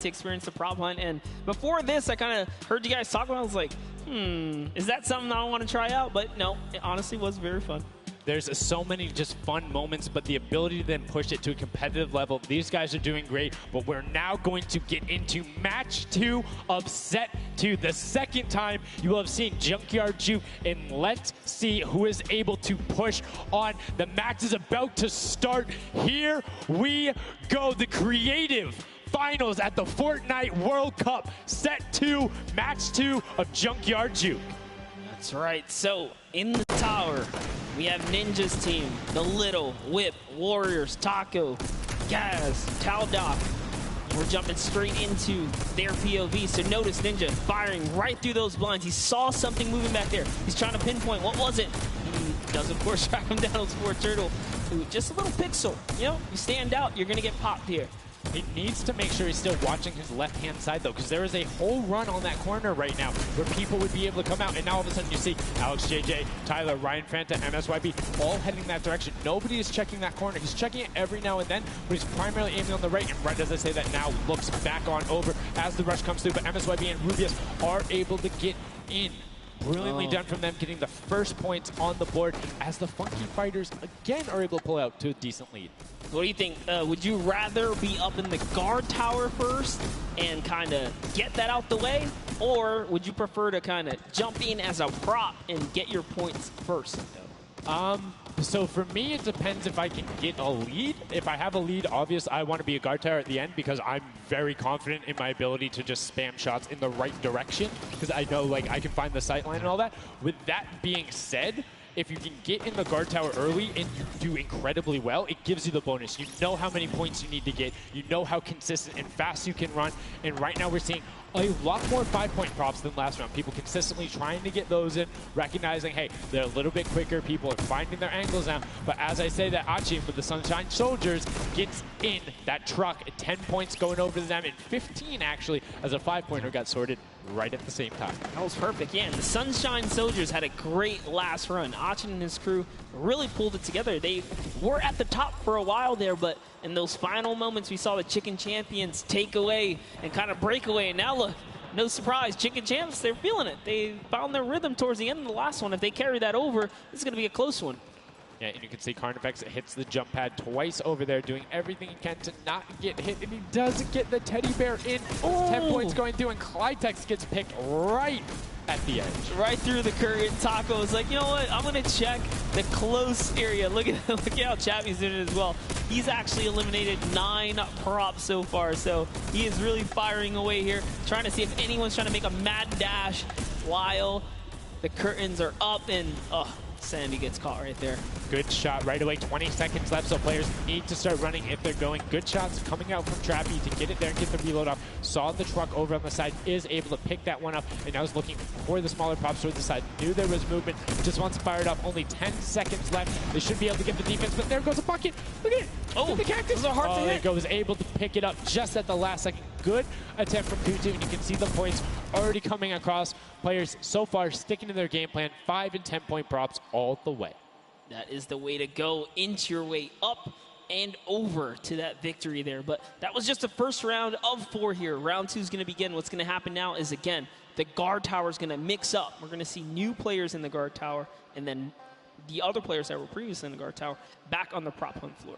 To experience the prop hunt, and before this I kind of heard you guys talk about it. I was like, is that something I want to try out? But no, it honestly was very fun. There's so many just fun moments, but the ability to then push it to a competitive level, these guys are doing great. But we're now going to get into match 2 of set 2. The second time you will have seen Junkyard Juke, and let's see who is able to push on. The match is about to start. Here we go. The creative finals at the Fortnite World Cup, set 2, match 2 of Junkyard Juke. That's right. So in the tower, we have Ninja's team, the Little, Whip, Warriors, Taco, Gaz, Taldoc. We're jumping straight into their POV. So notice Ninja firing right through those blinds. He saw something moving back there. He's trying to pinpoint. What was it? He does, of course, track him down. Sport Turtle. Ooh, just a little pixel. You know, you stand out, you're going to get popped here. He needs to make sure he's still watching his left-hand side, though, because there is a whole run on that corner right now where people would be able to come out, and now all of a sudden you see Alex JJ, Tyler, Ryan Fanta, MSYB all heading that direction. Nobody is checking that corner. He's checking it every now and then, but he's primarily aiming on the right, and right as I say that now looks back on over as the rush comes through, but MSYB and Rubius are able to get in. Brilliantly done from them, getting the first points on the board as the Funky Fighters again are able to pull out to a decent lead. What do you think? Would you rather be up in the guard tower first and kind of get that out the way? Or would you prefer to kind of jump in as a prop and get your points first? So for me, it depends if I can get a lead. If I have a lead, obviously I want to be a guard tower at the end because I'm very confident in my ability to just spam shots in the right direction because I know like I can find the sight line and all that. With that being said, if you can get in the guard tower early and you do incredibly well, it gives you the bonus. You know how many points you need to get. You know how consistent and fast you can run. And right now we're seeing a lot more 5-point props than last round. People consistently trying to get those in, recognizing, hey, they're a little bit quicker. People are finding their angles now. But as I say that, Achim with the Sunshine Soldiers gets in that truck. 10 points going over to them, and 15 actually as a 5-pointer got sorted right at the same time. That was perfect. Yeah, and the Sunshine Soldiers had a great last run. Achin and his crew really pulled it together. They were at the top for a while there, but in those final moments, we saw the Chicken Champions take away and kind of break away. And now look, no surprise, Chicken Champs, they're feeling it. They found their rhythm towards the end of the last one. If they carry that over, this is going to be a close one. Yeah, and you can see Carnifex hits the jump pad twice over there, doing everything he can to not get hit, and he does get the teddy bear in. Oh. 10 points going through, and Clytex gets picked right at the edge. Right through the current. Taco is like, you know what, I'm going to check the close area. Look at how Chappie's doing it as well. He's actually eliminated 9 props so far, so he is really firing away here, trying to see if anyone's trying to make a mad dash while the curtains are up, and Sandy gets caught right there. Good shot right away. 20 seconds left, so players need to start running if they're going. Good shots coming out from Trappy to get it there and get the reload off. Saw the truck over on the side, is able to pick that one up, and now is looking for the smaller props towards the side. Knew there was movement, just wants to fire it up. Only 10 seconds left. They should be able to get the defense, but there goes a bucket. Look at it. Oh, the cactus. Those are hard to hit. There goes, able to pick it up just at the last second. Good attempt from Tutu, and you can see the points already coming across. Players so far sticking to their game plan. 5 and 10 point props all the way. That is the way to go, inch your way up and over to that victory there. But that was just the first round of 4 here. Round 2 is going to begin. What's going to happen now is, again, the guard tower is going to mix up. We're going to see new players in the guard tower, and then the other players that were previously in the guard tower back on the prop hunt floor.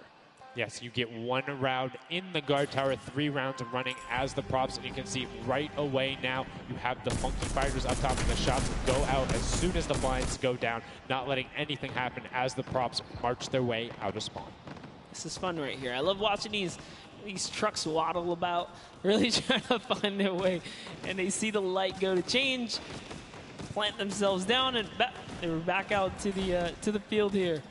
Yes, you get 1 round in the guard tower, 3 rounds of running as the props, and you can see right away now you have the Funky Fighters up top, and the shots go out as soon as the blinds go down, not letting anything happen as the props march their way out of spawn. This is fun right here. I love watching these trucks waddle about, really trying to find their way, and they see the light go to change, plant themselves down, and they're back out to the field here.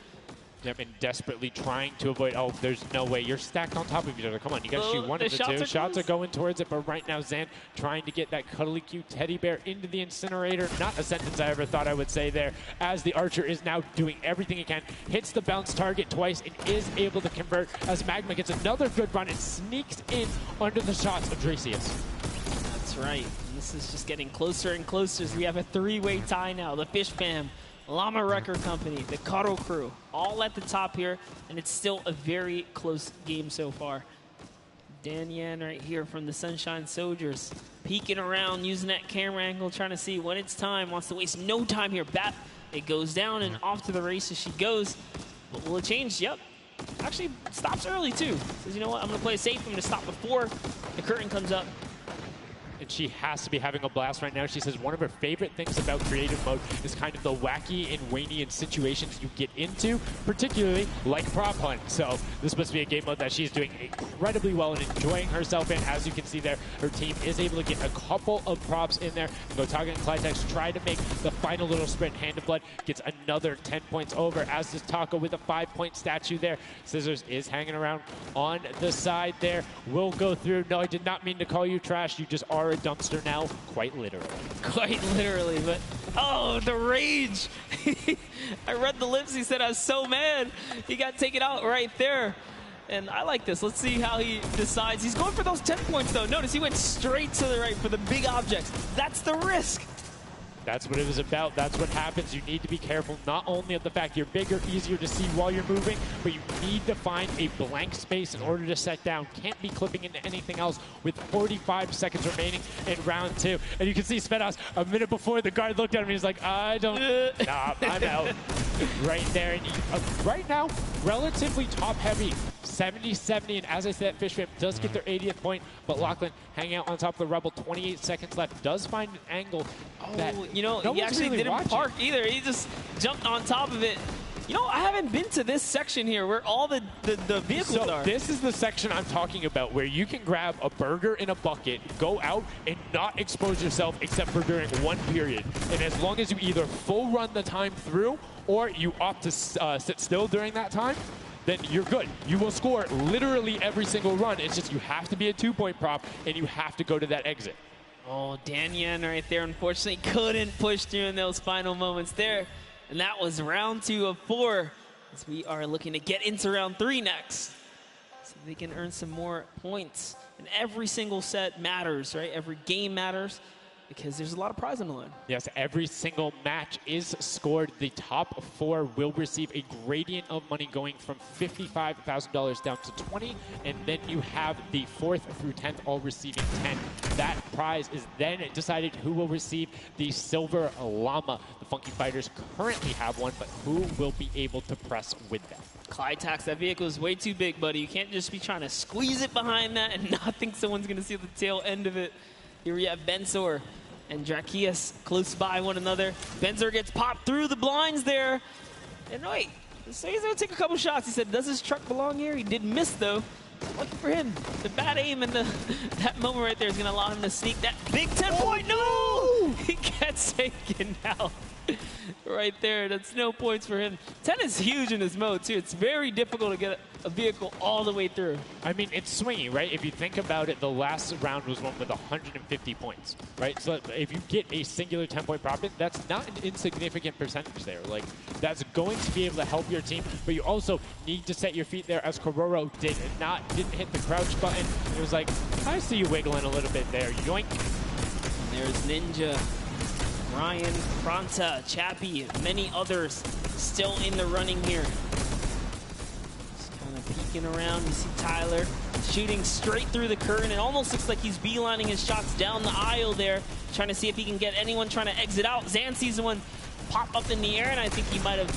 Yep, and desperately trying to avoid. Oh, there's no way. You're stacked on top of each other. Come on, you got to shoot one of the 2. Shots are going towards it, but right now Zan trying to get that cuddly cute teddy bear into the incinerator. Not a sentence I ever thought I would say there, as the Archer is now doing everything he can. Hits the bounce target twice and is able to convert as Magma gets another good run and sneaks in under the shots of Dracius. That's right. This is just getting closer and closer as we have a 3-way tie now. The Fish Fam Llama Record Company, the Cuddle Crew, all at the top here, and it's still a very close game so far. Dan Yan right here from the Sunshine Soldiers, peeking around, using that camera angle, trying to see when it's time, wants to waste no time here. Bat, it goes down and off to the races she goes. But will it change? Yep. Actually stops early too. Says, you know what, I'm gonna play it safe, I'm gonna stop before the curtain comes up. And she has to be having a blast right now. She says one of her favorite things about creative mode is kind of the wacky and Waynian situations you get into, particularly like prop hunt. So this must be a game mode that she's doing incredibly well and enjoying herself in. As you can see there, her team is able to get a couple of props in there. Gotaga and Clytex try to make the final little sprint. Hand of Blood gets another 10 points over, as does Taco with a 5-point statue there. Scissors is hanging around on the side there. Will go through. No, I did not mean to call you trash. You just are a dumpster now, quite literally. Quite literally, but oh, the rage. I read the lips, he said, I was so mad. He got taken out right there. And I like this. Let's see how he decides. He's going for those 10 points, though. Notice he went straight to the right for the big objects. That's the risk. That's what it was about. That's what happens. You need to be careful not only of the fact you're bigger, easier to see while you're moving, but you need to find a blank space in order to set down. Can't be clipping into anything else with 45 seconds remaining in round 2. And you can see Svetos a minute before the guard looked at him. He's like, I don't, nah, I'm out. Right there. And right now, relatively top heavy. 70-70, and as I said, Fishfam does get their 80th point, but Lachlan hanging out on top of the Rebel, 28 seconds left, does find an angle that you know, no he actually really didn't watching. park either. He just jumped on top of it. You know, I haven't been to this section here where all the vehicles are. This is the section I'm talking about, where you can grab a burger in a bucket, go out, and not expose yourself except for during one period. And as long as you either full run the time through, or you opt to sit still during that time, then you're good. You will score literally every single run. It's just you have to be a 2-point prop, and you have to go to that exit. Oh, Dan Yan right there, unfortunately, couldn't push through in those final moments there. And that was round 2 of 4, as we are looking to get into round 3 next. So they can earn some more points. And every single set matters, right? Every game matters, because there's a lot of prize on the line. Yes, every single match is scored. The top 4 will receive a gradient of money going from $55,000 down to 20, and then you have the 4th through 10th all receiving 10. That prize is then decided who will receive the Silver Llama. The Funky Fighters currently have one, but who will be able to press with them? Clytax, that vehicle is way too big, buddy. You can't just be trying to squeeze it behind that and not think someone's going to see the tail end of it. Here we have Bensor and Drakias close by one another. Bensor gets popped through the blinds there. And wait, so he's going to take a couple shots. He said, does this truck belong here? He did miss, though. Lucky for him. The bad aim and that moment right there is going to allow him to sneak that big 10-point. No! He gets taken out. Right there, that's no points for him. 10 is huge in this mode, too. It's very difficult to get a vehicle all the way through. I mean, it's swingy, right? If you think about it, the last round was one with 150 points, right? So if you get a singular 10-point profit, that's not an insignificant percentage there. Like, that's going to be able to help your team, but you also need to set your feet there, as Kororo didn't hit the crouch button. It was like, I see you wiggling a little bit there. Yoink. And there's Ninja, Ryan, Fronta, Chappie, many others still in the running here. Just kind of peeking around. You see Tyler shooting straight through the curtain. It almost looks like he's beelining his shots down the aisle there, trying to see if he can get anyone trying to exit out. Zan sees the one pop up in the air, and I think he might have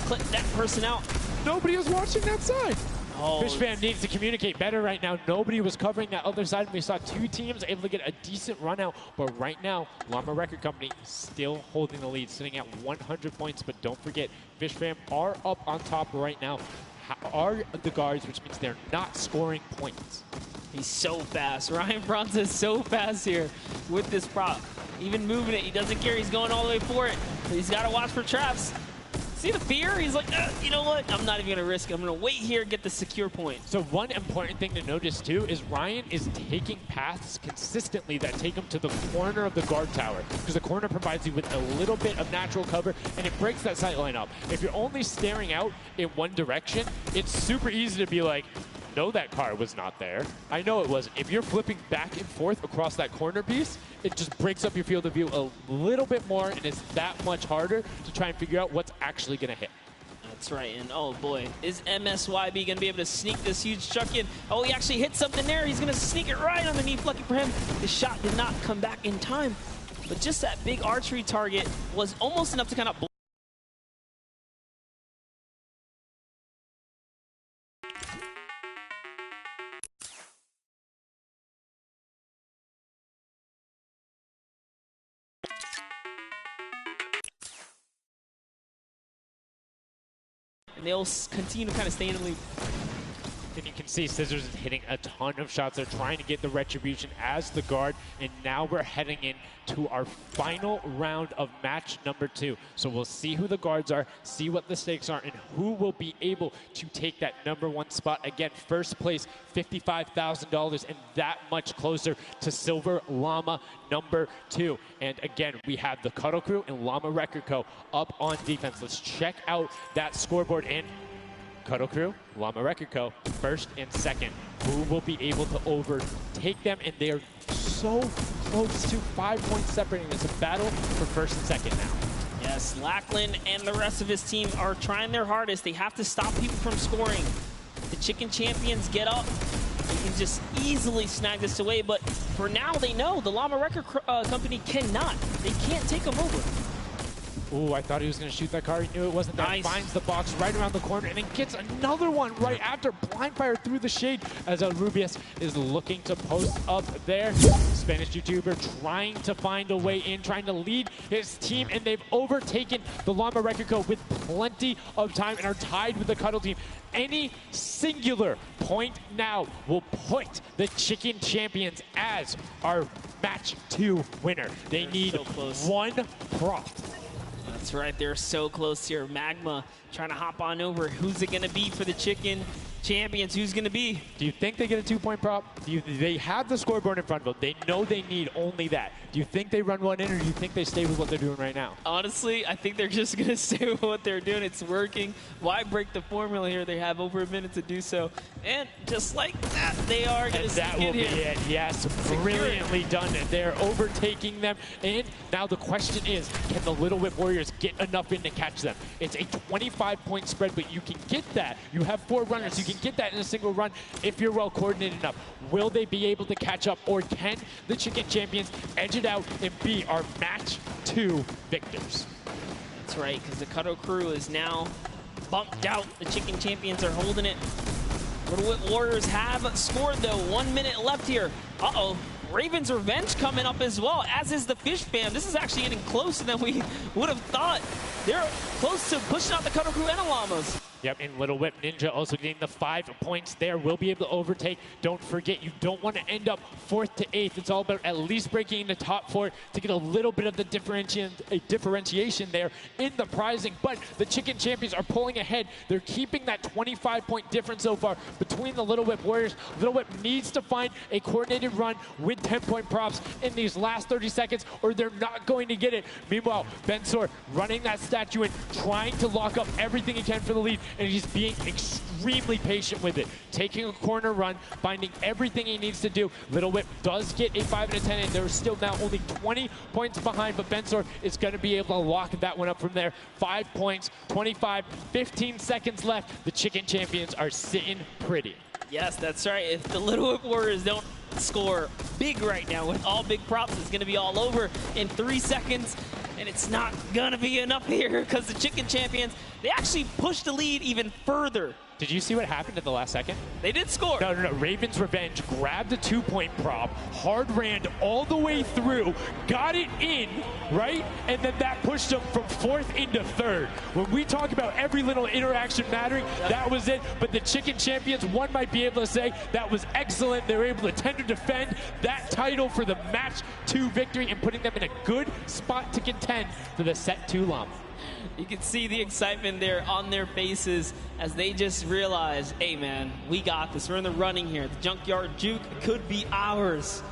clipped that person out. Nobody is watching that side. Oh, Fishfam needs to communicate better right now. Nobody was covering that other side. We saw 2 teams able to get a decent run out. But right now, Llama Record Company still holding the lead, sitting at 100 points. But don't forget, Fishfam are up on top right now. Are the guards, which means they're not scoring points. He's so fast. Ryan Fronta is so fast here with this prop. Even moving it, he doesn't care. He's going all the way for it. But he's got to watch for traps. See the fear? He's like, you know what? I'm not even going to risk it. I'm going to wait here and get the secure point. So one important thing to notice, too, is Ryan is taking paths consistently that take him to the corner of the guard tower, because the corner provides you with a little bit of natural cover, and it breaks that sight line up. If you're only staring out in one direction, it's super easy to be like, know that car was not there. I know it wasn't. If you're flipping back and forth across that corner piece, it just breaks up your field of view a little bit more, and it's that much harder to try and figure out what's actually going to hit. That's right, and oh boy, is MSYB going to be able to sneak this huge truck in? Oh, he actually hit something there. He's going to sneak it right underneath. Lucky for him, the shot did not come back in time. But just that big archery target was almost enough to kind of blow. And they'll continue to kind of stay in the lead. And you can see Scissors is hitting a ton of shots. They're trying to get the retribution as the guard, and now we're heading in to our final round of match number 2. So we'll see who the guards are, see what the stakes are, and who will be able to take that #1 spot. Again, first place, $55,000, and that much closer to Silver Llama #2. And again, we have the Cuddle Crew and Llama Record Co. up on defense. Let's check out that scoreboard. And Cuddle Crew, Llama Record Co., first and second. Who will be able to overtake them? And they are so close to 5 points separating. It's a battle for first and second now. Yes, Lackland and the rest of his team are trying their hardest. They have to stop people from scoring. The Chicken Champions get up. They can just easily snag this away, but for now they know the Llama Record Company cannot. They can't take them over. Ooh, I thought he was going to shoot that car. He knew it wasn't there. Nice. Finds the box right around the corner and then gets another one right after. Blind fire through the shade as Rubius is looking to post up there. Spanish YouTuber trying to find a way in, trying to lead his team, and they've overtaken the Llama Record Co. with plenty of time and are tied with the Cuddle team. Any singular point now will put the Chicken Champions as our match 2 winner. They need one prop. That's right, they're so close here. Magma trying to hop on over. Who's it going to be for the Chicken Champions? Who's going to be? Do you think they get a 2-point prop? They have the scoreboard in front of them. They know they need only that. Do you think they run one in, or do you think they stay with what they're doing right now? Honestly, I think they're just going to stay with what they're doing. It's working. Why break the formula here? They have over a minute to do so. And just like that, they are going to sneak that will be it. Yes, brilliantly done. They're overtaking them. And now the question is, can the Little Whip Warriors get enough in to catch them? It's a 25-point spread, but you can get that. You have 4 runners. You can get that in a single run if you're well coordinated enough. Will they be able to catch up, or can the Chicken Champions edge it out and be our match 2 victors? That's right, because the Cuddle Crew is now bumped out. The Chicken Champions are holding it. Little Whip Warriors have scored, though. 1 minute left here. Uh-oh. Raven's Revenge coming up as well, as is the Fish Fam. This is actually getting closer than we would have thought. They're close to pushing out the Cuddle Crew and the Llamas. Yep, and Little Whip Ninja also getting the 5 points there. Will be able to overtake. Don't forget, you don't want to end up 4th to 8th. It's all about at least breaking into top 4 to get a little bit of the differentiation there in the prizing. But the Chicken Champions are pulling ahead. They're keeping that 25-point difference so far between the Little Whip Warriors. Little Whip needs to find a coordinated run with 10-point props in these last 30 seconds, or they're not going to get it. Meanwhile, Bensor running that statue in, trying to lock up everything he can for the lead, and he's being extremely patient with it. Taking a corner run, finding everything he needs to do. Little Whip does get a 5 and a 10, and they're still now only 20 points behind, but Bensor is going to be able to lock that one up from there. 5 points, 25, 15 seconds left. The Chicken Champions are sitting pretty. Yes, that's right. If the Little Whip Warriors don't score big right now with all big props, it's going to be all over in 3 seconds. And it's not going to be enough here because the Chicken Champions, they actually pushed the lead even further. Did you see what happened at the last second? They did score. No. Raven's Revenge grabbed the 2-point prop, hard ran all the way through, got it in, right? And then that pushed them from 4th into 3rd. When we talk about every little interaction mattering, that was it. But the Chicken Champions, one might be able to say that was excellent. They were able to tender defend that title for the match 2 victory and putting them in a good spot to contend for the set 2 Llama. You can see the excitement there on their faces as they just realize, hey man, we got this. We're in the running here. The Junkyard Juke could be ours.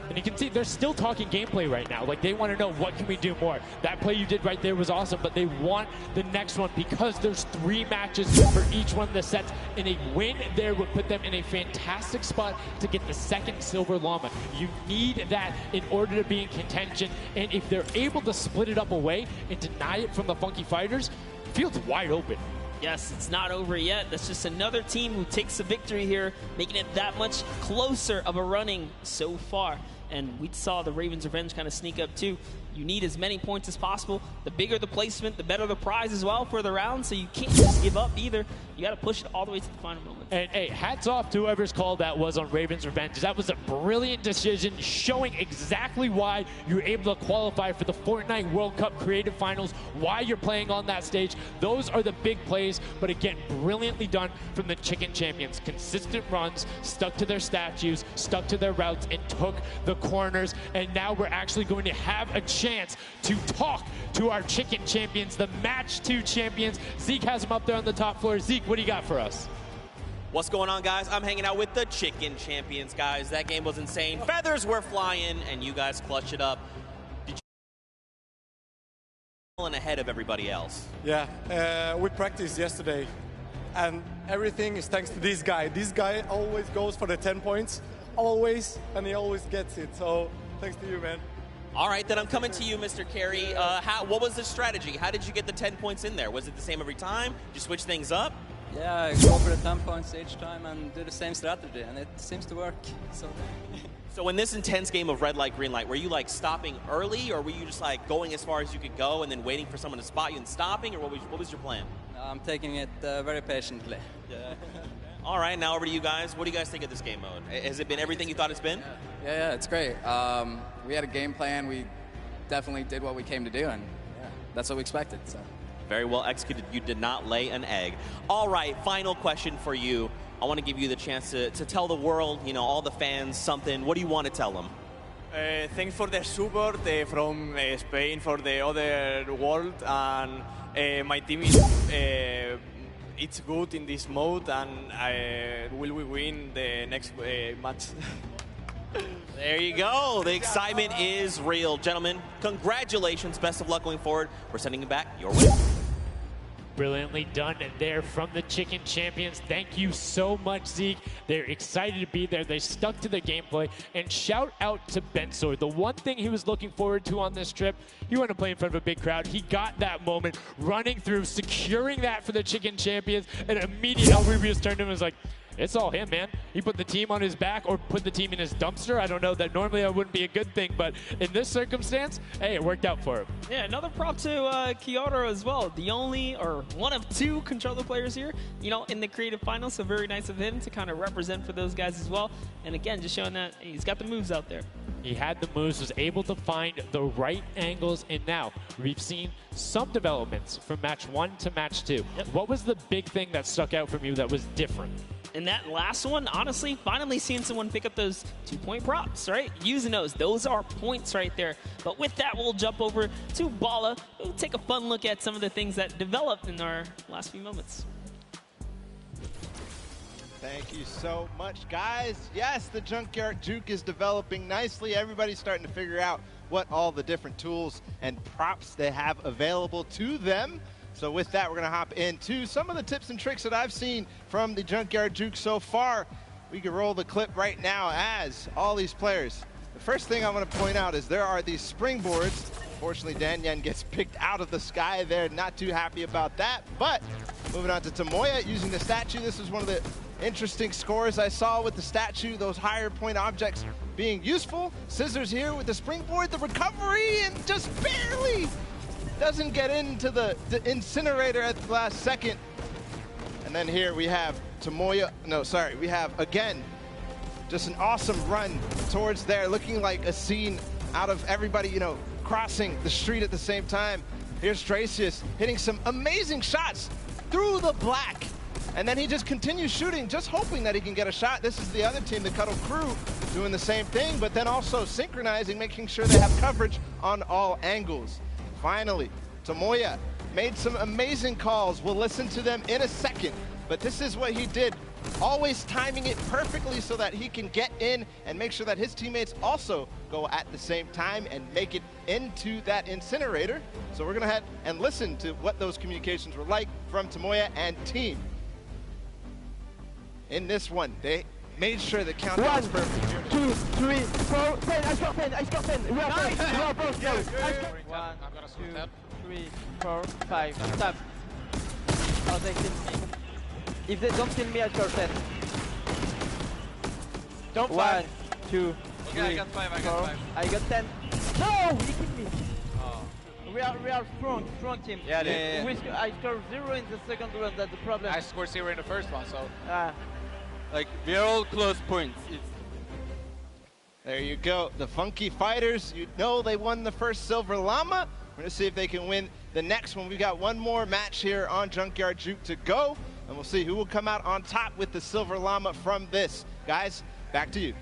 And you can see they're still talking gameplay right now. Like, they want to know, what can we do more? That play you did right there was awesome, but they want the next one because there's 3 matches for each one of the sets, and a win there would put them in a fantastic spot to get the second Silver Llama. You need that in order to be in contention, and if they're able to split it up away and deny it from the Funky Fighters, field's wide open. Yes, it's not over yet. That's just another team who takes a victory here, making it that much closer of a running so far. And we saw the Ravens' revenge kind of sneak up too. You need as many points as possible. The bigger the placement, the better the prize as well for the round. So you can't just give up either. You got to push it all the way to the final moment. And hey, hats off to whoever's call that was on Ravens' revenge. That was a brilliant decision, showing exactly why you're able to qualify for the Fortnite World Cup Creative Finals, why you're playing on that stage. Those are the big plays, but again, brilliantly done from the Chicken Champions. Consistent runs, stuck to their statues, stuck to their routes, and took the corners. And now we're actually going to have a chance to talk to our Chicken Champions, the Match 2 champions. Zeke has them up there on the top floor. Zeke, what do you got for us? What's going on, guys? I'm hanging out with the Chicken Champions, guys. That game was insane. Feathers were flying, and you guys clutched it up. Did you ahead of everybody else? Yeah, we practiced yesterday, and everything is thanks to this guy. This guy always goes for the 10 points, always, and he always gets it. So thanks to you, man. All right, then I'm coming to you, Mr. Carey. What was the strategy? How did you get the 10 points in there? Was it the same every time? Did you switch things up? Yeah, I go for the 10 points each time and do the same strategy, and it seems to work. So in this intense game of red light, green light, were you like stopping early, or were you just like going as far as you could go and then waiting for someone to spot you and stopping, or what was your plan? I'm taking it very patiently. All right, now over to you guys. What do you guys think of this game mode? Has it been everything you thought it's been? Yeah, it's great. We had a game plan. We definitely did what we came to do, and yeah, that's what we expected. So. Very well executed. You did not lay an egg. All right, final question for you. I want to give you the chance to tell the world, you know, all the fans something. What do you want to tell them? Thanks for the support from Spain for the other world, and my team is it's good in this mode, and will we win the next match? There you go. The excitement is real. Gentlemen, congratulations. Best of luck going forward. We're sending it back your way. Brilliantly done there from the Chicken Champions. Thank you so much, Zeke. They're excited to be there. They stuck to the gameplay. And shout out to Bensor. The one thing he was looking forward to on this trip, he wanted to play in front of a big crowd. He got that moment, running through, securing that for the Chicken Champions. And immediately El Rubius turned to him and was like, it's all him, man. He put the team on his back or put the team in his dumpster. I don't know. That normally that wouldn't be a good thing, but in this circumstance, hey, it worked out for him. Yeah, another prop to Kyoto as well. The only, or one of 2 controller players here, you know, in the creative finals. So very nice of him to kind of represent for those guys as well. And again, just showing that he's got the moves out there. He had the moves, was able to find the right angles, and now we've seen some developments from match 1 to match 2. Yep. What was the big thing that stuck out from you that was different? And that last one, honestly, finally seeing someone pick up those 2-point props, right? Using those are points right there. But with that, we'll jump over to Bala. We'll take a fun look at some of the things that developed in our last few moments. Thank you so much, guys. Yes, the Junkyard Juke is developing nicely. Everybody's starting to figure out what all the different tools and props they have available to them. So with that, we're going to hop into some of the tips and tricks that I've seen from the Junkyard Juke so far. We can roll the clip right now as all these players. The first thing I want to point out is there are these springboards. Unfortunately, Dan Yen gets picked out of the sky there. Not too happy about that. But moving on to Tomoya using the statue. This is one of the interesting scores I saw with the statue, those higher point objects being useful. Scissors here with the springboard, the recovery, and just barely doesn't get into the incinerator at the last second. And then here we have Tomoya, we have again, just an awesome run towards there, looking like a scene out of everybody, you know, crossing the street at the same time. Here's Dracius hitting some amazing shots through the black. And then he just continues shooting, just hoping that he can get a shot. This is the other team, the Cuddle Crew, doing the same thing, but then also synchronizing, making sure they have coverage on all angles. Finally, Tomoya made some amazing calls. We'll listen to them in a second, but this is what he did always timing it perfectly so that he can get in and make sure that his teammates also go at the same time and make it into that incinerator. So we're gonna head and listen to what those communications were like from Tomoya and team. In this one, they made sure the countdown was perfect. 2, 3, 4, 10. I scored 10. I scored 10. We are both. We are both. Go. 1, 2, 3, 4, 5. Stop. Oh, they kill me. If they don't kill me, I score 10. Don't 1, 2, 3, I got 5. I got 4. 5. I got 10. No, he killed me. Oh. We are strong team. Yeah. I scored 0 in the second round. That's the problem. I scored 0 in the first one, so like we are all close points. There you go. The Funky Fighters, you know they won the first Silver Llama. We're going to see if they can win the next one. We've got one more match here on Junkyard Juke to go, and we'll see who will come out on top with the Silver Llama from this. Guys, back to you.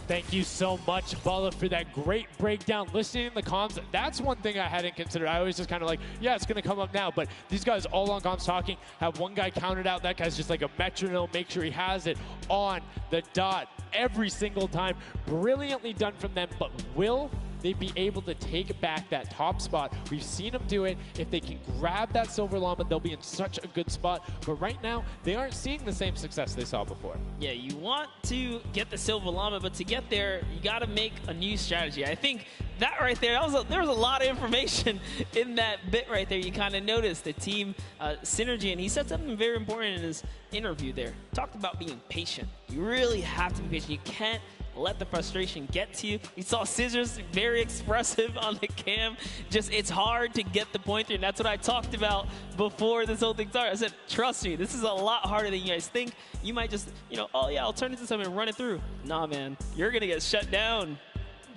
Thank you so much, Bala, for that great breakdown. Listening in the comms, that's one thing I hadn't considered. I always just kind of like, yeah, it's going to come up now. But these guys all on comms talking, have one guy counted out. That guy's just like a metronome. Make sure he has it on the dot every single time. Brilliantly done from them. But will they be able to take back that top spot? We've seen them do it. If they can grab that Silver Llama, they'll be in such a good spot. But right now, they aren't seeing the same success they saw before. Yeah, you want to get the Silver Llama, but to get there, you got to make a new strategy. I think that right there, there was a lot of information in that bit right there. You kind of noticed the team synergy, and he said something very important in his interview there. Talked about being patient. You really have to be patient. You can't let the frustration get to you. You saw Scissors very expressive on the cam. Just, it's hard to get the point through, and that's what I talked about before this whole thing started. I said, trust me, this is a lot harder than you guys think. You might just, oh yeah, I'll turn it to something and run it through. Nah, man, you're gonna get shut down.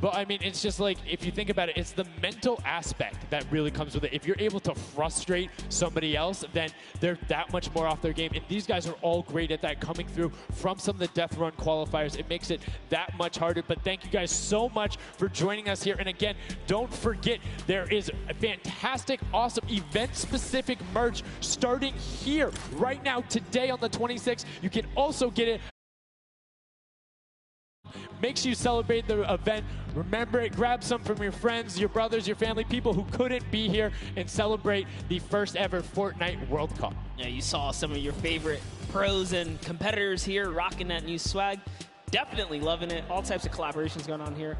But I mean, it's just like, if you think about it, it's the mental aspect that really comes with it. If you're able to frustrate somebody else, then they're that much more off their game. And these guys are all great at that, coming through from some of the Death Run qualifiers. It makes it that much harder. But thank you guys so much for joining us here. And again, don't forget, there is a fantastic, awesome event-specific merch starting here right now, today on the 26th. You can also get it. Make sure you celebrate the event. Remember it. Grab some from your friends, your brothers, your family, people who couldn't be here, and celebrate the first ever Fortnite World Cup. Yeah, you saw some of your favorite pros and competitors here rocking that new swag. Definitely loving it. All types of collaborations going on here.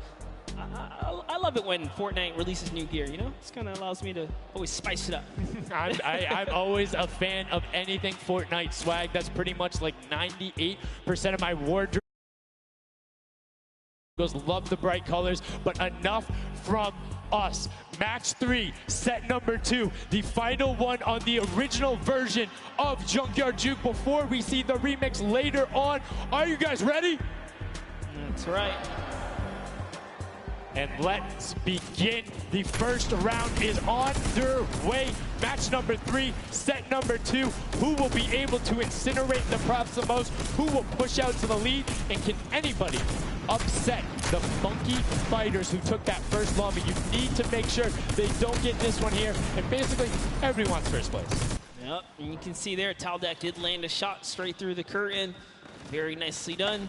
I love it when Fortnite releases new gear, This kind of allows me to always spice it up. I'm always a fan of anything Fortnite swag. That's pretty much like 98% of my wardrobe. Love the bright colors, but enough from us. Match 3, set number 2, the final one on the original version of Junkyard Juke before we see the remix later on. Are you guys ready? That's right. And let's begin. The first round is underway. Match number 3, set number 2. Who will be able to incinerate the props the most? Who will push out to the lead? And can anybody upset the Funky Fighters who took that first lobby? You need to make sure they don't get this one here. And basically, everyone's first place. Yep, and you can see there, Taldeck did land a shot straight through the curtain. Very nicely done.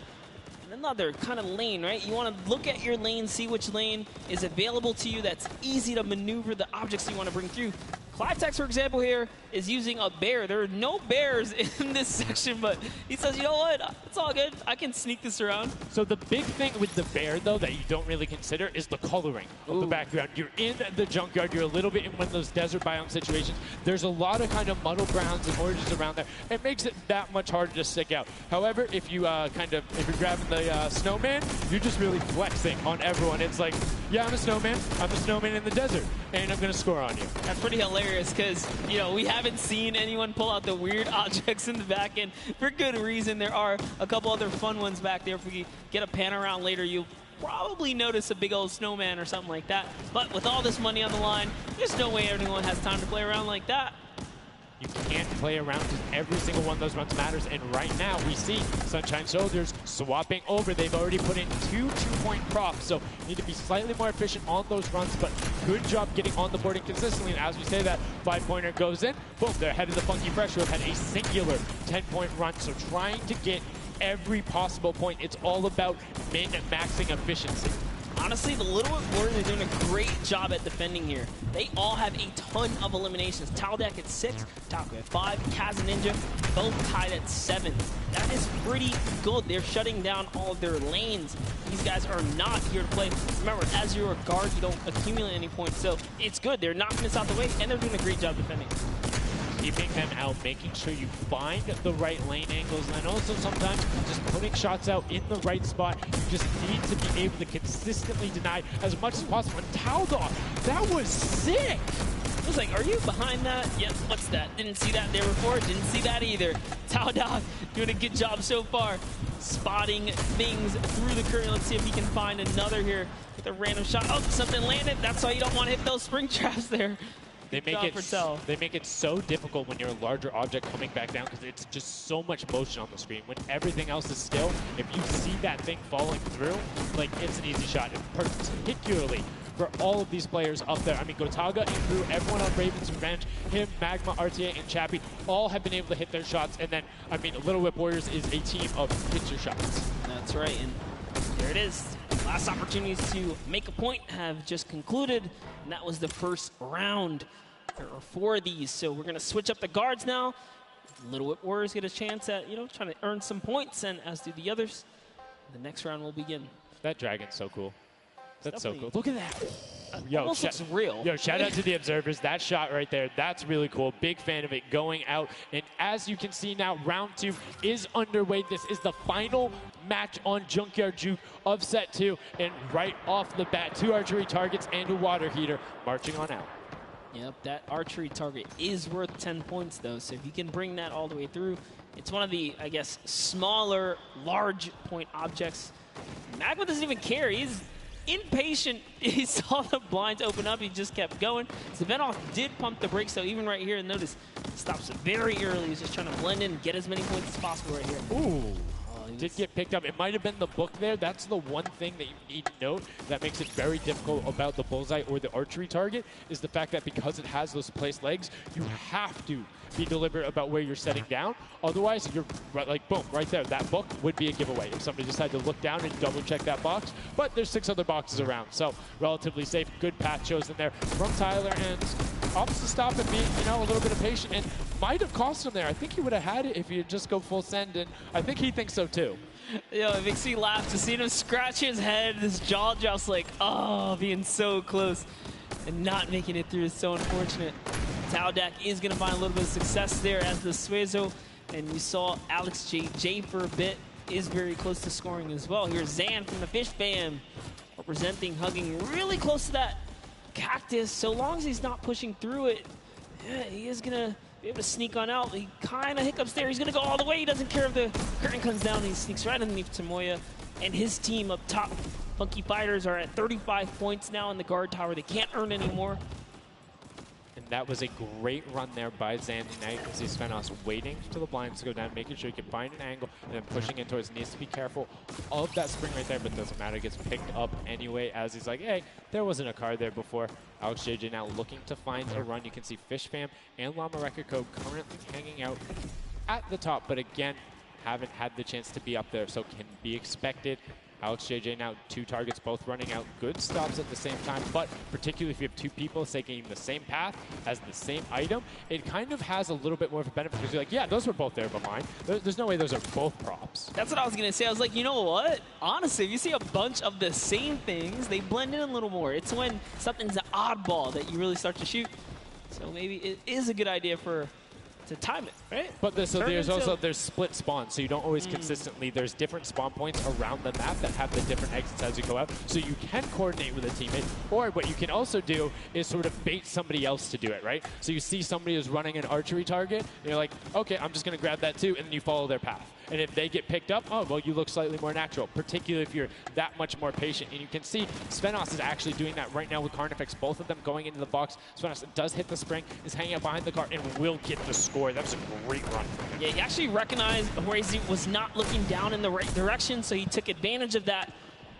Another kind of lane, right? You want to look at your lane, see which lane is available to you that's easy to maneuver the objects you want to bring through. Clivetex, for example, here is using a bear. There are no bears in this section, but he says, you know what? It's all good. I can sneak this around. So the big thing with the bear, though, that you don't really consider is the coloring of the background. You're in the junkyard. You're a little bit in one of those desert biome situations. There's a lot of kind of muddle grounds and oranges around there. It makes it that much harder to stick out. However, if you if you're grabbing the snowman, you're just really flexing on everyone. It's like, yeah, I'm a snowman. I'm a snowman in the desert, and I'm going to score on you. That's pretty hilarious because, we haven't seen anyone pull out the weird objects in the back end for good reason. There are a couple other fun ones back there. If we get a pan around later, you'll probably notice a big old snowman or something like that. But with all this money on the line, there's no way anyone has time to play around like that. You can't play around because every single one of those runs matters. And right now, we see Sunshine Soldiers swapping over. They've already put in 2 2-point props, so need to be slightly more efficient on those runs, but good job getting on the board and consistently. And as we say that 5-pointer goes in, boom, they're ahead of the Funky Fresh, who have had a singular 10-point run. So trying to get every possible point. It's all about min-maxing efficiency. Honestly, the Little Warriors are doing a great job at defending here. They all have a ton of eliminations. Taldak at 6, Taco at 5, Kaz and Ninja both tied at 7. That is pretty good. They're shutting down all of their lanes. These guys are not here to play. Remember, as you're a guard, you don't accumulate any points, so it's good. They're knocking this out the way, and they're doing a great job defending. Keeping them out, making sure you find the right lane angles, and then also sometimes just putting shots out in the right spot. You just need to be able to consistently deny as much as possible. And Taldog, that was sick! I was like, are you behind that? Yep, what's that? Didn't see that there before, didn't see that either. Taldog doing a good job so far, spotting things through the curtain. Let's see if he can find another here with a random shot. Oh, something landed. That's why you don't want to hit those spring traps there. They make it so difficult when you're a larger object coming back down because it's just so much motion on the screen. When everything else is still, if you see that thing falling through, like, it's an easy shot. And particularly for all of these players up there. I mean, Gotaga and Crew, everyone on Raven's Revenge, him, Magma, RTA, and Chappie, all have been able to hit their shots. And then, I mean, Little Whip Warriors is a team of hit your shots. That's right, and there it is. Last opportunities to make a point have just concluded, and that was the first round. There are 4 of these, so we're going to switch up the guards now. Little Whip Warriors get a chance at, trying to earn some points, and as do the others. The next round will begin. That dragon's so cool. That's so cool. Look at that. Yo, almost looks real. Yo, shout out to the observers. That shot right there, that's really cool. Big fan of it going out. And as you can see now, round 2 is underway. This is the final match on Junkyard Juke of set 2. And right off the bat, 2 archery targets and a water heater marching on out. Yep, that archery target is worth 10 points, though. So if you can bring that all the way through, it's one of the, I guess, smaller, large point objects. Magma doesn't even care. He's impatient. He saw the blinds open up. He just kept going. Zvenoff did pump the brakes, so even right here, notice, stops very early. He's just trying to blend in, get as many points as possible right here. Ooh. Did get picked up. It might have been the book there. That's the one thing that you need to note that makes it very difficult about the bullseye or the archery target is the fact that because it has those placed legs, you have to be deliberate about where you're setting down. Otherwise, you're like, boom, right there. That book would be a giveaway if somebody decided to look down and double check that box. But there's 6 other boxes around, so relatively safe. Good path chosen there from Tyler, and opts to stop and be, a little bit of patient, and might have cost him there. I think he would have had it if he had just go full send, and I think he thinks so too. It makes me laugh to see him scratch his head, his jaw just like, oh, being so close and not making it through is so unfortunate. Taldak is going to find a little bit of success there as the Suezo, and you saw Alex J for a bit is very close to scoring as well. Here's Zan from the Fish Fam representing, hugging really close to that cactus. So long as he's not pushing through it, yeah, he is going to be able to sneak on out. He kind of hiccups there. He's going to go all the way. He doesn't care if the curtain comes down. He sneaks right underneath Tomoya. And his team up top, Funky Fighters, are at 35 points now in the guard tower. They can't earn any more. And that was a great run there by Zandy Knight as he spent us waiting for the blinds to go down, making sure he can find an angle, and then pushing in towards. Needs to be careful of that spring right there, but doesn't matter. It gets picked up anyway as he's like, hey, there wasn't a card there before. Alex JJ now looking to find a run. You can see Fish Fam and Llama Record Code currently hanging out at the top, but again, haven't had the chance to be up there, so can be expected. Alex JJ now 2 targets, both running out. Good stops at the same time, but particularly if you have 2 people taking the same path as the same item, it kind of has a little bit more of a benefit because you're like, yeah, those were both there behind. There's no way those are both props. That's what I was going to say. I was like, you know what? Honestly, if you see a bunch of the same things, they blend in a little more. It's when something's an oddball that you really start to shoot. So maybe it is a good idea to time it, right? But there's split spawns, so you don't always consistently. There's different spawn points around the map that have the different exits as you go out, so you can coordinate with a teammate. Or what you can also do is sort of bait somebody else to do it, right? So you see somebody is running an archery target, and you're like, okay, I'm just going to grab that too, and then you follow their path. And if they get picked up, oh, well, you look slightly more natural, particularly if you're that much more patient. And you can see Svenos is actually doing that right now with Carnifex. Both of them going into the box. Svenos does hit the spring, is hanging out behind the car, and will get the score. That was a great run from him. Yeah, he actually recognized Horazy was not looking down in the right direction, so he took advantage of that.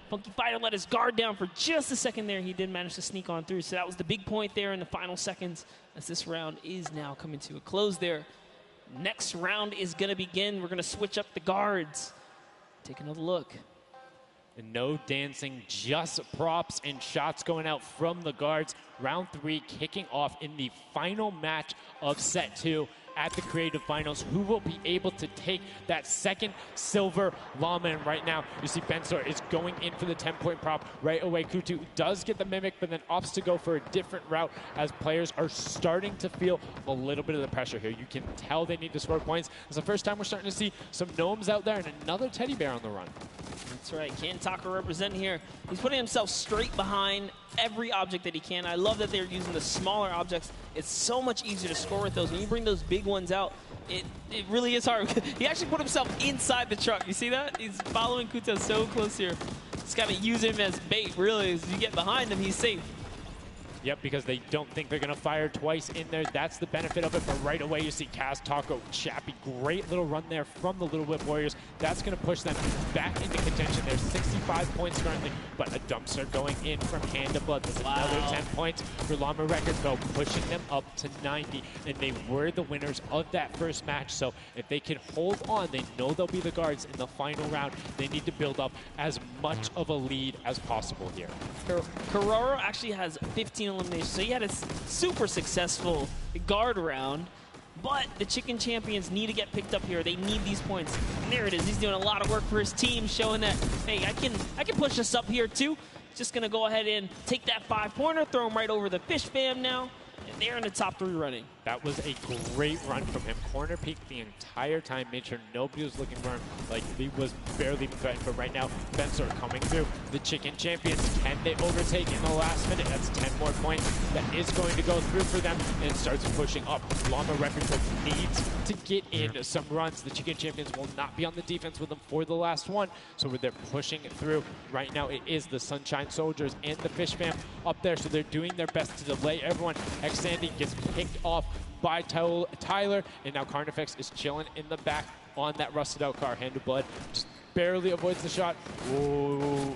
Funky Fighter let his guard down for just a second there. He did manage to sneak on through. So that was the big point there in the final seconds as this round is now coming to a close there. Next round is going to begin. We're going to switch up the guards. Take another look. And no dancing, just props and shots going out from the guards. Round 3 kicking off in the final match of set 2 at the Creative Finals. Who will be able to take that second silver llama? And right now, you see Bensor is going in for the 10-point prop. Right away, Kutu does get the Mimic, but then opts to go for a different route as players are starting to feel a little bit of the pressure here. You can tell they need to score points. It's the first time we're starting to see some gnomes out there and another teddy bear on the run. That's right, Kantaka representing here. He's putting himself straight behind every object that he can. I love that they're using the smaller objects. It's so much easier to score with those. When you bring those big ones out, it really is hard. He actually put himself inside the truck. You see that? He's following Kuta so close here. Just got to use him as bait, really. As you get behind him, he's safe. Yep, because they don't think they're going to fire twice in there. That's the benefit of it. But right away, you see Kaz, Taco, Chappie. Great little run there from the Little Whip Warriors. That's going to push them back into contention. There's 65 points currently, but a dumpster going in from Hand of Blood. There's another 10 points for Llama Record Co, pushing them up to 90. And they were the winners of that first match. So if they can hold on, they know they'll be the guards in the final round. They need to build up as much of a lead as possible here. Carraro actually has 15 eliminations, so he had a super successful guard round, but the Chicken Champions need to get picked up here. They need these points. And there it is. He's doing a lot of work for his team, showing that, hey, I can push us up here too. Just gonna go ahead and take that 5-pointer, throw him right over the Fish Fam now, and they're in the top 3 running. That was a great run from him. Corner peeked the entire time, made sure nobody was looking for him. Like, he was barely even threatened. But right now, Bensor coming through. The Chicken Champions, can they overtake in the last minute? That's 10 more points. That is going to go through for them, and it starts pushing up. Llama Record needs to get in some runs. The Chicken Champions will not be on the defense with them for the last one, so they're pushing it through. Right now, it is the Sunshine Soldiers and the Fish Fam up there, so they're doing their best to delay everyone. X-Sandy gets picked off by Tyler, and now Carnifex is chilling in the back on that rusted out car. Hand of Blood just barely avoids the shot. Oh,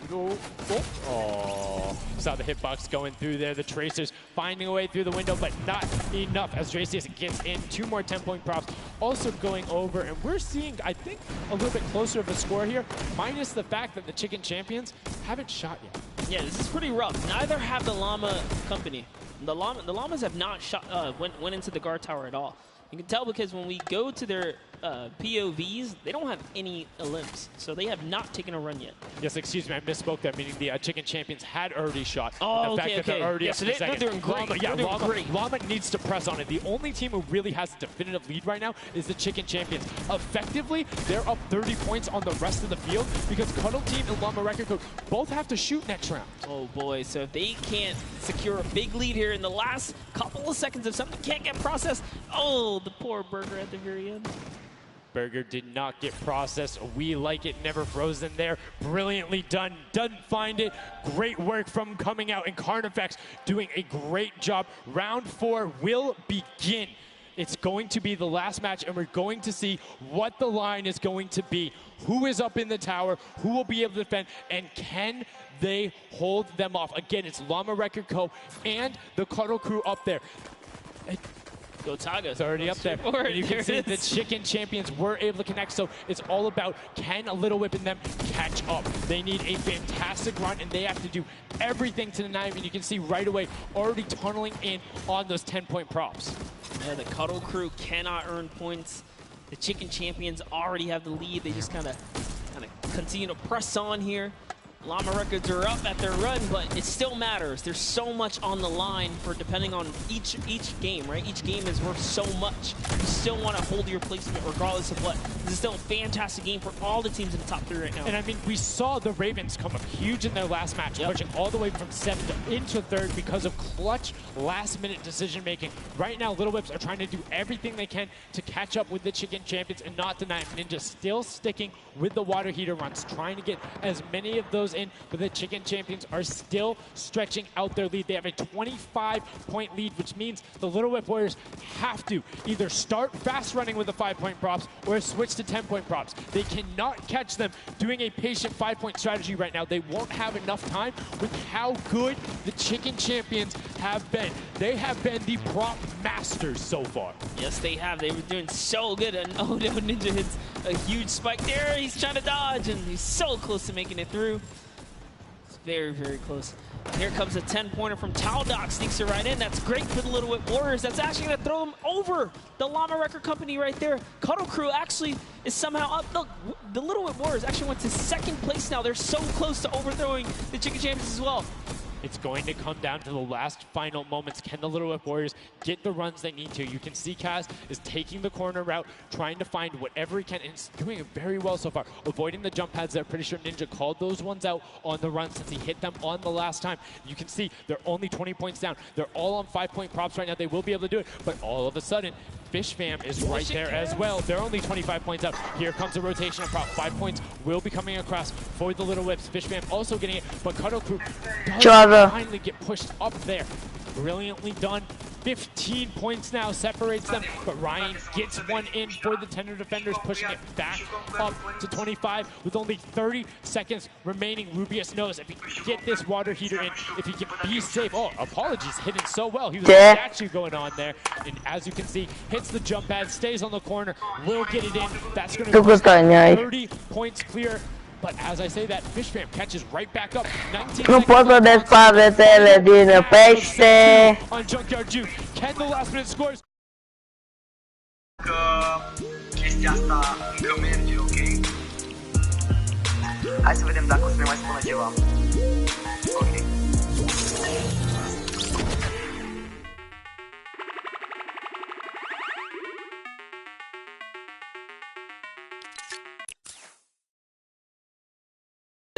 saw the hitbox going through there. The Tracers finding a way through the window, but not enough as Dracius gets in. 2 more 10-point props also going over, and we're seeing, I think, a little bit closer of a score here, minus the fact that the Chicken Champions haven't shot yet. Yeah, this is pretty rough. Neither have the Llama Company. The Llamas have not shot, went into the guard tower at all. You can tell because when we go to their POVs, they don't have any elims, so they have not taken a run yet. Yes, excuse me, I misspoke that, meaning the Chicken Champions had already shot. Oh, the fact that they're already yeah, so they're doing great. Llama needs to press on it. The only team who really has a definitive lead right now is the Chicken Champions. Effectively, they're up 30 points on the rest of the field because Cuddle Team and Llama Record Code both have to shoot next round. Oh boy, so if they can't secure a big lead here in the last couple of seconds, if something can't get processed, oh, the poor Burger at the very end. Burger did not get processed. We like it, never frozen there. Brilliantly done. Doesn't find it. Great work from coming out, and Carnifex doing a great job. Round 4 will begin. It's going to be the last match, and we're going to see what the line is going to be. Who is up in the tower? Who will be able to defend? And can they hold them off? Again, it's Llama Record Co. and the Cuddle Crew up there. Go Taga. It's already up there. And you can see the Chicken Champions were able to connect, so it's all about can a Little Whip and them catch up. They need a fantastic run, and they have to do everything to deny him, and you can see right away already tunneling in on those 10-point props. Yeah, the Cuddle Crew cannot earn points. The Chicken Champions already have the lead. They just kind of continue to press on here. Llama Records are up at their run, but it still matters. There's so much on the line for depending on each game, right? Each game is worth so much. You still want to hold your placement regardless of what. This is still a fantastic game for all the teams in the top 3 right now. And I mean, we saw the Ravens come up huge in their last match, pushing all the way from 7th into 3rd because of clutch last-minute decision-making. Right now, Little Whips are trying to do everything they can to catch up with the Chicken Champions and not deny them. Ninja still sticking with the water heater runs, trying to get as many of those in, but the Chicken Champions are still stretching out their lead. They have a 25-point lead, which means the Little Whip Warriors have to either start fast running with the 5-point props or switch to 10-point props. They cannot catch them doing a patient 5-point strategy right now. They won't have enough time with how good the Chicken Champions have been. They have been the prop masters so far. Yes, they have. They were doing so good, and oh no, Ninja hits a huge spike there. He's trying to dodge, and he's so close to making it through. It's very, very close. And here comes a 10-pointer from Taldoc, sneaks it right in. That's great for the Little Whip Warriors. That's actually going to throw them over the Llama Record Company right there. Cuddle Crew actually is somehow up. Look, the Little Whip Warriors actually went to 2nd place now. They're so close to overthrowing the Chicken Champions as well. It's going to come down to the last final moments. Can the Little Whip Warriors get the runs they need to? You can see Kaz is taking the corner route, trying to find whatever he can, and he's doing it very well so far. Avoiding the jump pads there. Pretty sure Ninja called those ones out on the run since he hit them on the last time. You can see they're only 20 points down. They're all on 5-point props right now. They will be able to do it, but all of a sudden, Fish Fam is right there as well. They're only 25 points up. Here comes a rotation of prop. 5 points will be coming across for the Little Whips. Fish Fam also getting it, but Cuddle Crew does finally get pushed up there. Brilliantly done. 15 points now separates them, but Ryan gets one in for the Tender Defenders, pushing it back up to 25 with only 30 seconds remaining. Rubius knows if he can get this water heater in, if he can be safe. Oh, apologies, hitting so well. He was a statue going on there, and as you can see, hits the jump pad, stays on the corner, will get it in. That's going to be 30 points clear. But as I say that, Fish Fam catches right back up. 19 Non posso desfare di pesce. On Junkyard Juke. Can the last minute scores? Chestia asta încă merge, ok? Hai să vedem dacă o să ne mai spună ceva. Ok.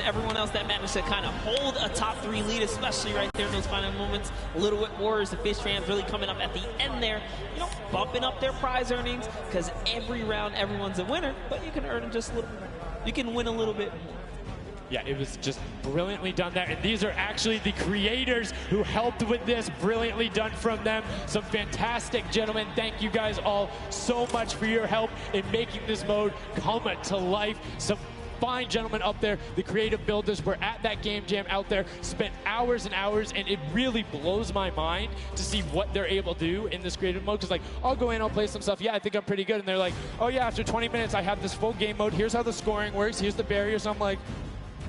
Everyone else that managed to kind of hold a top 3 lead, especially right there in those final moments. Little Whip Warriors, the Fish Fams really coming up at the end there, you know, bumping up their prize earnings, because every round everyone's a winner, but you can earn just a little bit. You can win a little bit more. Yeah, it was just brilliantly done there. And these are actually the creators who helped with this. Brilliantly done from them. Some fantastic gentlemen. Thank you guys all so much for your help in making this mode come to life. Some fine gentlemen up there, the creative builders were at that game jam out there, spent hours and hours, and it really blows my mind to see what they're able to do in this creative mode. Because like, I'll go in, I'll play some stuff, yeah, I think I'm pretty good, and they're like, oh yeah, after 20 minutes I have this full game mode, here's how the scoring works, here's the barriers. I'm like,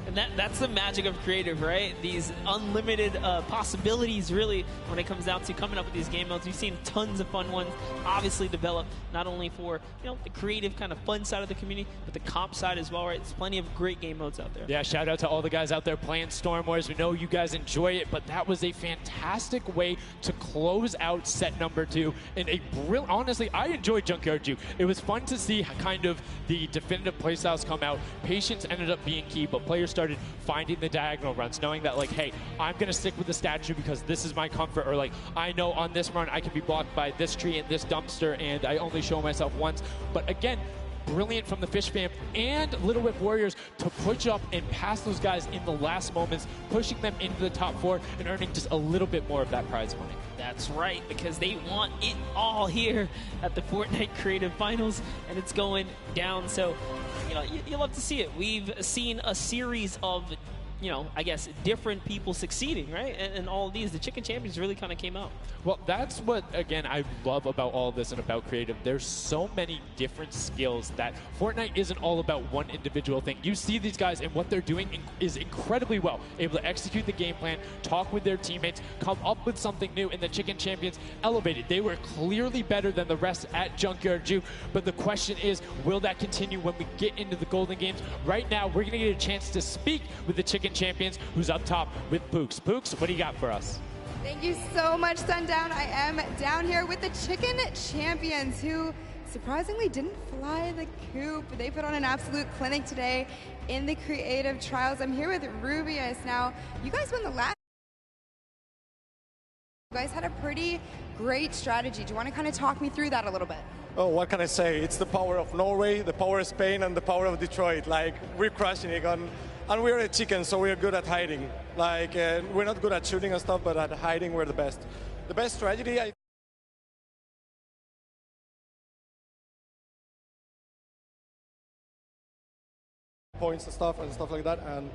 and that's the magic of creative, right? These unlimited possibilities, really, when it comes down to coming up with these game modes. We've seen tons of fun ones, obviously developed not only for, you know, the creative kind of fun side of the community, but the comp side as well, right? There's plenty of great game modes out there. Yeah, shout out to all the guys out there playing Storm Wars. We know you guys enjoy it, but that was a fantastic way to close out set number 2. And a brilliant, honestly, I enjoyed Junkyard Juke. It was fun to see kind of the definitive playstyles come out. Patience ended up being key, but players started finding the diagonal runs, knowing that like, hey, I'm going to stick with the statue because this is my comfort, or like, I know on this run I can be blocked by this tree and this dumpster, and I only show myself once. But again, brilliant from the Fish Fam and Little Whip Warriors to push up and pass those guys in the last moments, pushing them into the top 4 and earning just a little bit more of that prize money. That's right, because they want it all here at the Fortnite Creative Finals, and it's going down. So, you know, you love to see it. We've seen a series of, you know, I guess different people succeeding, right? And all of these, the Chicken Champions really kind of came out. Well, that's what, again, I love about all this and about creative. There's so many different skills that Fortnite isn't all about one individual thing. You see these guys, and what they're doing is incredibly well. Able to execute the game plan, talk with their teammates, come up with something new, and the Chicken Champions elevated. They were clearly better than the rest at Junkyard Juke, but the question is, will that continue when we get into the Golden Games? Right now, we're going to get a chance to speak with the Chicken Chicken Champions, who's up top with Pooks. Pooks, what do you got for us? Thank you so much, Sundown. I am down here with the Chicken Champions, who surprisingly didn't fly the coop. They put on an absolute clinic today in the creative trials. I'm here with Rubius. Now, you guys won the last. You guys had a pretty great strategy. Do you want to kind of talk me through that a little bit? Oh, what can I say? It's the power of Norway, the power of Spain, and the power of Detroit. Like, we're crushing it, and we're a chicken, so we're good at hiding. Like, we're not good at shooting and stuff, but at hiding, we're the best. The best strategy, points and stuff like that, and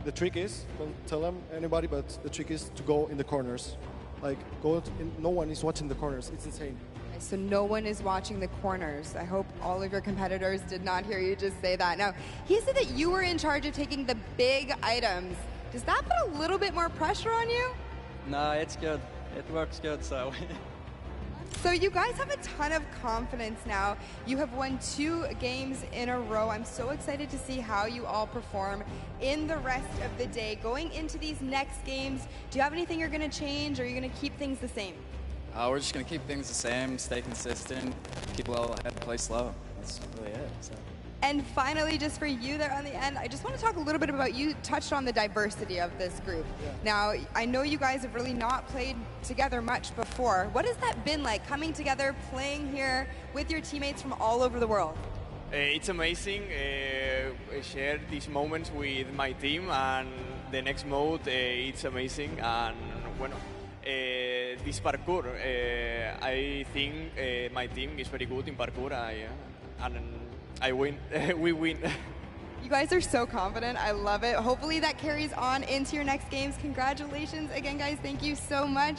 the trick is, don't tell them anybody, but the trick is to go in the corners. Like, no one is watching the corners. It's insane. So no one is watching the corners. I hope all of your competitors did not hear you just say that. Now, he said that you were in charge of taking the big items. Does that put a little bit more pressure on you? No, it's good. It works good, so. So you guys have a ton of confidence now. You have won 2 games in a row. I'm so excited to see how you all perform in the rest of the day. Going into these next games, do you have anything you're going to change, or are you going to keep things the same? We're just going to keep things the same, stay consistent, keep level head, play slow. That's really it. So. And finally, just for you there on the end, I just want to talk a little bit about, you touched on the diversity of this group. Yeah. Now, I know you guys have really not played together much before. What has that been like, coming together, playing here with your teammates from all over the world? It's amazing. I share these moments with my team, and the next mode, it's amazing. And bueno, this parkour, I think my team is very good in parkour, and I win. We win. You guys are so confident. I love it. Hopefully that carries on into your next games. Congratulations again, guys. Thank you so much.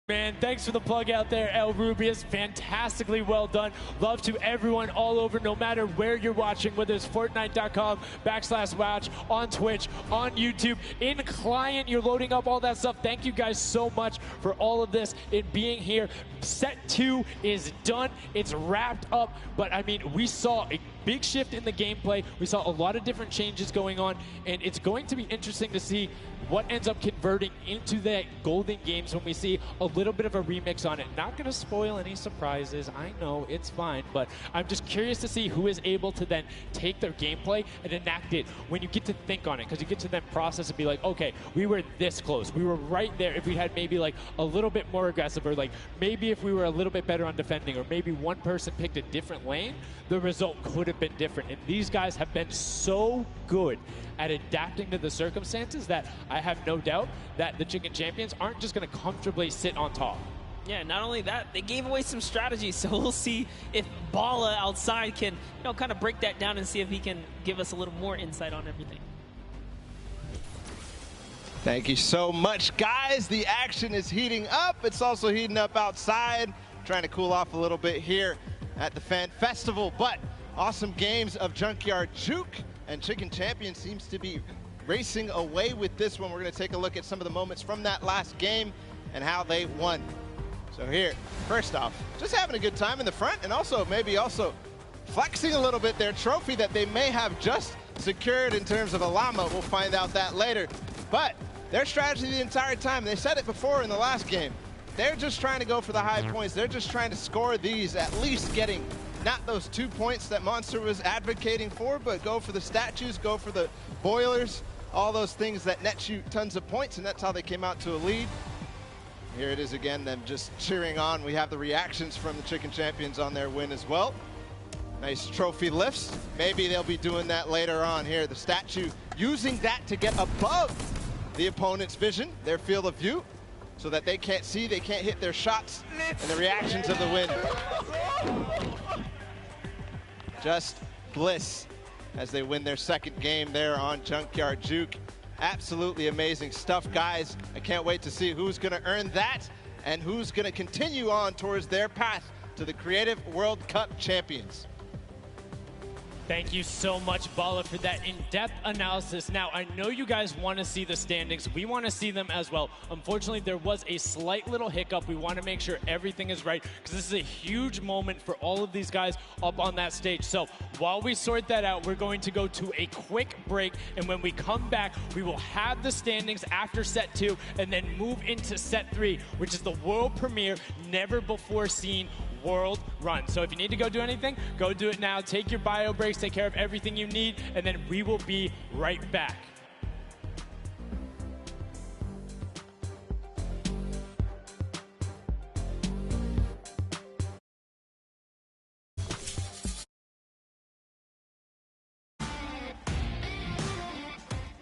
Man, thanks for the plug out there, El Rubius. Fantastically well done. Love to everyone all over, no matter where you're watching, whether it's Fortnite.com/watch, on Twitch, on YouTube, in client, you're loading up all that stuff. Thank you guys so much for all of this, it being here. Set 2 is done. It's wrapped up. But, I mean, we saw a big shift in the gameplay. We saw a lot of different changes going on, and it's going to be interesting to see what ends up converting into the Golden Games when we see a little bit of a remix on it. Not going to spoil any surprises. I know, it's fine, but I'm just curious to see who is able to then take their gameplay and enact it when you get to think on it, because you get to then process and be like, okay, we were this close. We were right there. If we had maybe like a little bit more aggressive, or like maybe if we were a little bit better on defending, or maybe one person picked a different lane, the result could have been different. And these guys have been so good at adapting to the circumstances that I have no doubt that the Chicken Champions aren't just going to comfortably sit on top. Yeah, not only that, they gave away some strategies, so we'll see if Bala outside can, kind of break that down and see if he can give us a little more insight on everything. Thank you so much, guys. The action is heating up. It's also heating up outside. Trying to cool off a little bit here at the Fan Festival, but awesome games of Junkyard Juke, and Chicken Champion seems to be racing away with this one. We're going to take a look at some of the moments from that last game and how they won. So here, first off, just having a good time in the front, and also maybe flexing a little bit their trophy that they may have just secured in terms of a llama. We'll find out that later. But their strategy the entire time, they said it before in the last game, they're just trying to go for the high points. They're just trying to score these, at least getting not those 2 points that Monster was advocating for, but go for the statues, go for the boilers, all those things that net you tons of points, and that's how they came out to a lead. Here it is again, them just cheering on. We have the reactions from the Chicken Champions on their win as well. Nice trophy lifts. Maybe they'll be doing that later on here. The statue using that to get above the opponent's vision, their field of view, so that they can't see, they can't hit their shots, and the reactions of the win. Just bliss as they win their second game there on Junkyard Juke. Absolutely amazing stuff, guys. I can't wait to see who's going to earn that and who's going to continue on towards their path to the Creative World Cup champions. Thank you so much, Bala, for that in-depth analysis. Now, I know you guys want to see the standings. We want to see them as well. Unfortunately, there was a slight little hiccup. We want to make sure everything is right because this is a huge moment for all of these guys up on that stage. So while we sort that out, we're going to go to a quick break. And when we come back, we will have the standings after set 2 and then move into set 3, which is the world premiere, never before seen world run. So if you need to go do anything, go do it now. Take your bio breaks, take care of everything you need, and then we will be right back.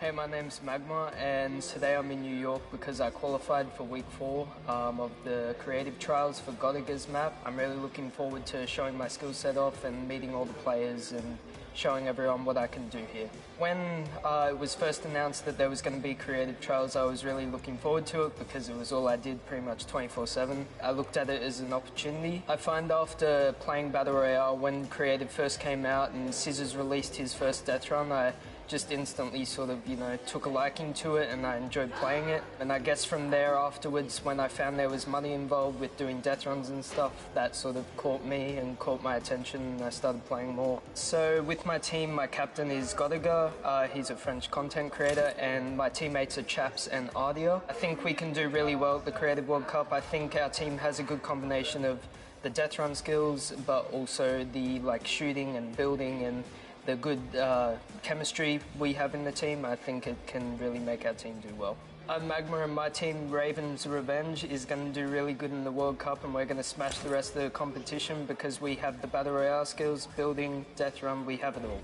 Hey, my name's Magma, and today I'm in New York because I qualified for week 4 of the creative trials for Godiga's map. I'm really looking forward to showing my skill set off and meeting all the players and showing everyone what I can do here. When it was first announced that there was going to be creative trials, I was really looking forward to it because it was all I did pretty much 24/7. I looked at it as an opportunity. I find after playing Battle Royale, when creative first came out and Scissors released his first death run, I just instantly sort of, took a liking to it and I enjoyed playing it. And I guess from there afterwards, when I found there was money involved with doing death runs and stuff, that sort of caught me and caught my attention and I started playing more. So with my team, my captain is Godiga. He's a French content creator and my teammates are Chaps and Ardia. I think we can do really well at the Creative World Cup. I think our team has a good combination of the death run skills, but also the shooting and building and the good chemistry we have in the team. I think it can really make our team do well. Magma and my team, Raven's Revenge, is going to do really good in the World Cup and we're going to smash the rest of the competition because we have the Battle Royale skills, building, death run, we have it all.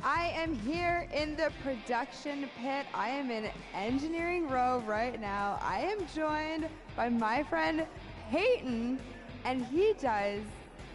I am here in the production pit. I am in engineering row right now. I am joined by my friend Peyton, and he does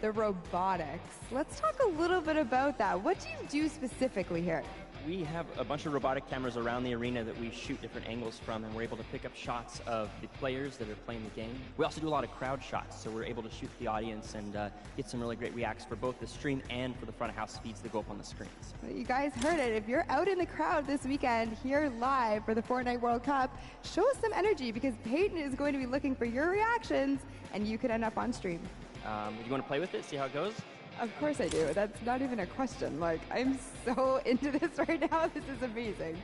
the robotics. Let's talk a little bit about that. What do you do specifically here? We have a bunch of robotic cameras around the arena that we shoot different angles from, and we're able to pick up shots of the players that are playing the game. We also do a lot of crowd shots, so we're able to shoot the audience and get some really great reacts for both the stream and for the front of house feeds that go up on the screens. Well, you guys heard it. If you're out in the crowd this weekend here live for the Fortnite World Cup, show us some energy because Peyton is going to be looking for your reactions and you could end up on stream. Do you want to play with it, see how it goes? Of course I do. That's not even a question. I'm so into this right now. This is amazing.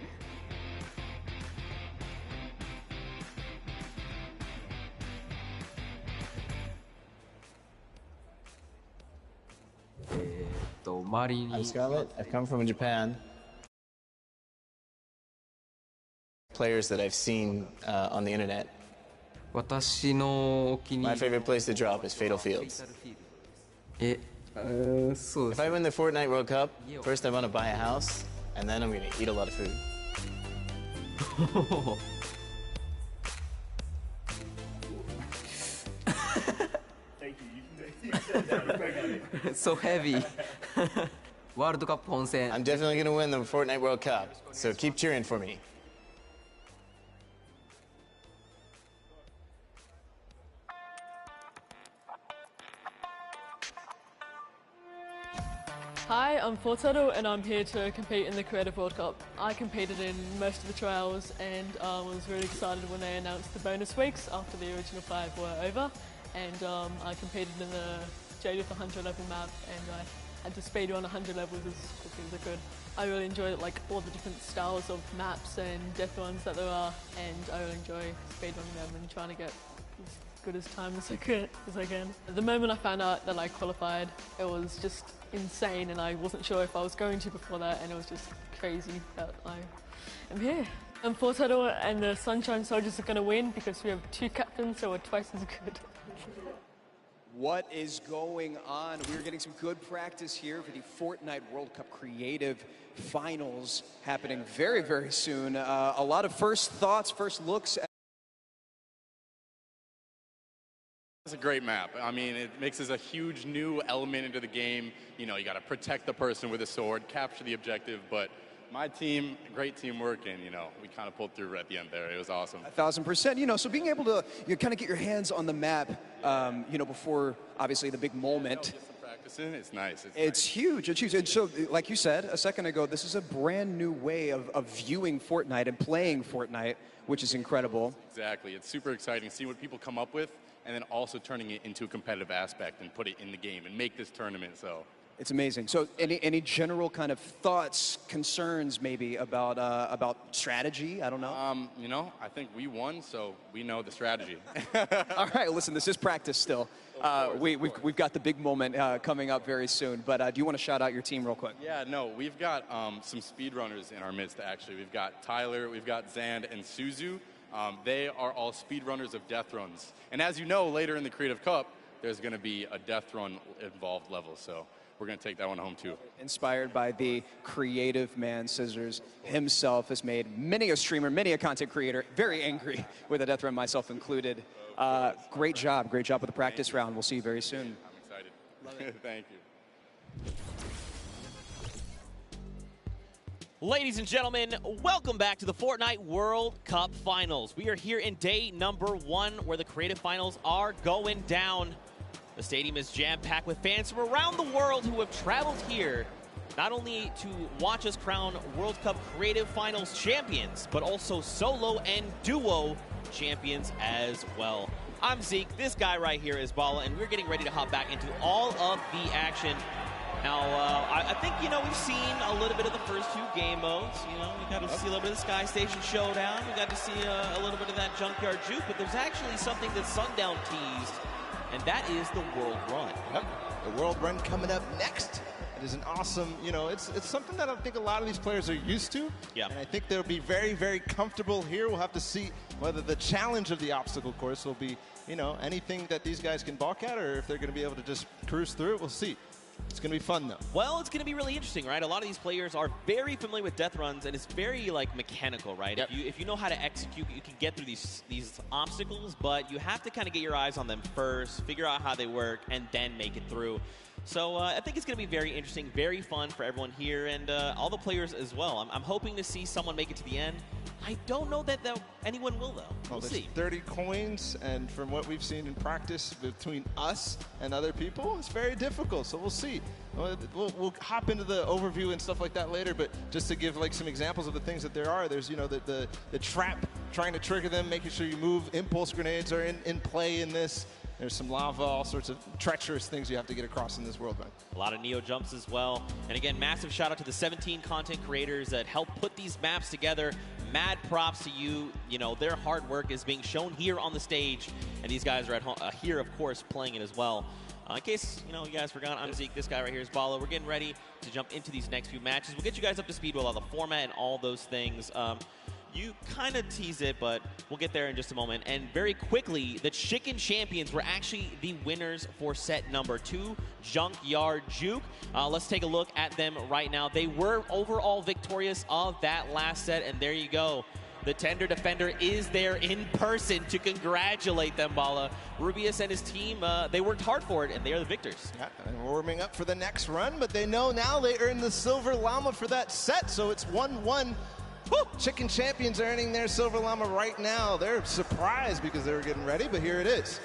I'm Scarlett. I've come from Japan. Players that I've seen on the internet. My favorite place to drop is Fatal Fields. If I win the Fortnite World Cup, first I want to buy a house, and then I'm going to eat a lot of food. So heavy. World Cup Ponsen. I'm definitely going to win the Fortnite World Cup, so keep cheering for me. Hi, I'm Fortnite and I'm here to compete in the Creative World Cup. I competed in most of the trials and was really excited when they announced the bonus weeks after the original 5 were over. And I competed in the Jaded 100 level map and I had to speed run 100 levels as quickly as I could. I really enjoy all the different styles of maps and death runs that there are, and I really enjoy speedrunning them and trying to get as good as time as I can. The moment I found out that I qualified, it was just insane and I wasn't sure if I was going to before that, and it was just crazy that I am here. And Fortnite and the Sunshine Soldiers are going to win because we have 2 captains, so we're twice as good. What is going on? We're getting some good practice here for the Fortnite World Cup Creative Finals happening very, very soon. A lot of first thoughts, first looks. It's a great map. I mean, it mixes a huge new element into the game. You know, you got to protect the person with a sword, capture the objective, but my team, great teamwork, and, you know, we kind of pulled through at the end there. It was awesome. 1,000%. You know, so being able to kind of get your hands on the map, you know, before, obviously, the big moment. Practicing, it's nice. It's huge. It's huge. And so, like you said a second ago, this is a brand new way of viewing Fortnite and playing Fortnite, which is incredible. Exactly. It's super exciting to see what people come up with, and then also turning it into a competitive aspect and put it in the game and make this tournament. So it's amazing. So any general kind of thoughts, concerns maybe about strategy? I don't know. You know, I think we won, so we know the strategy. All right, listen, this is practice still. We've got the big moment coming up very soon, but do you want to shout out your team real quick? Yeah, no, we've got some speedrunners in our midst, actually. We've got Tyler, we've got Zand, and Suzu. They are all speedrunners of death runs. And as you know, later in the Creative Cup, there's going to be a death run involved level, so we're going to take that one home too. Inspired by the creative man, Scissors himself has made many a streamer, many a content creator very angry with a death run, myself included. Great job with the practice round. We'll see you very soon. I'm excited. Thank you. Ladies and gentlemen, welcome back to the Fortnite World Cup Finals. We are here in day number 1 where the creative finals are going down. The stadium is jam-packed with fans from around the world who have traveled here not only to watch us crown World Cup Creative Finals champions, but also solo and duo champions as well. I'm Zeke, this guy right here is Bala, and we're getting ready to hop back into all of the action. Now, I think, you know, we've seen a little bit of the first 2 game modes. You know, we got to see a little bit of the Sky Station Showdown. We got to see a little bit of that Junkyard Juke, but there's actually something that Sundown teased, and that is the World Run. Yep. The World Run coming up next. It is an awesome, you know, it's something that I think a lot of these players are used to. Yeah. And I think they'll be very, very comfortable here. We'll have to see whether the challenge of the obstacle course will be, you know, anything that these guys can balk at, or if they're going to be able to just cruise through it. We'll see. It's going to be fun, though. Well, it's going to be really interesting, right? A lot of these players are very familiar with death runs, and it's very, like, mechanical, right? Yep. If you know how to execute, you can get through these obstacles, but you have to kind of get your eyes on them first, figure out how they work, and then make it through. So I think it's going to be very interesting, very fun for everyone here, and all the players as well. I'm hoping to see someone make it to the end. I don't know that anyone will, though. We'll see. 30 coins, and from what we've seen in practice between us and other people, it's very difficult, so we'll see. We'll hop into the overview and stuff like that later, but just to give like some examples of the things that there are, there's, you know, the trap, trying to trigger them, making sure you move. Impulse grenades are in play in this. There's some lava, all sorts of treacherous things you have to get across in this world run. A lot of Neo jumps as well. And again, massive shout out to the 17 content creators that helped put these maps together. Mad props to you. You know, their hard work is being shown here on the stage. And these guys are at home, here, of course, playing it as well. In case, you know, you guys forgot, I'm Zeke. This guy right here is Bala. We're getting ready to jump into these next few matches. We'll get you guys up to speed with all the format and all those things. You kind of tease it, but we'll get there in just a moment. And very quickly, the Chicken Champions were actually the winners for set number 2, Junkyard Juke. Let's take a look at them right now. They were overall victorious of that last set, and there you go. The Tender Defender is there in person to congratulate them, Bala. Rubius and his team, they worked hard for it, and they are the victors. Yeah, and warming up for the next run, but they know now they earned the Silver Llama for that set, so it's 1-1. Woo! Chicken Champions earning their Silver Llama right now. They're surprised because they were getting ready, but here it is.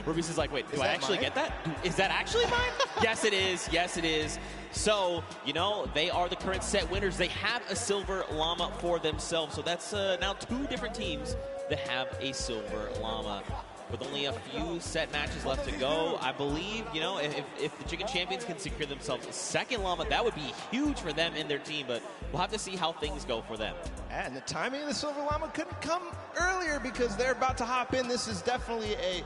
Rubius is like, wait, do I actually get that? Is that actually mine? Yes, it is. Yes, it is. So, you know, they are the current set winners. They have a Silver Llama for themselves. So that's now 2 different teams that have a Silver Llama. With only a few set matches left to go, I believe, you know, if the Chicken Champions can secure themselves a second Llama, that would be huge for them and their team, but we'll have to see how things go for them. And the timing of the Silver Llama couldn't come earlier because they're about to hop in. This is definitely a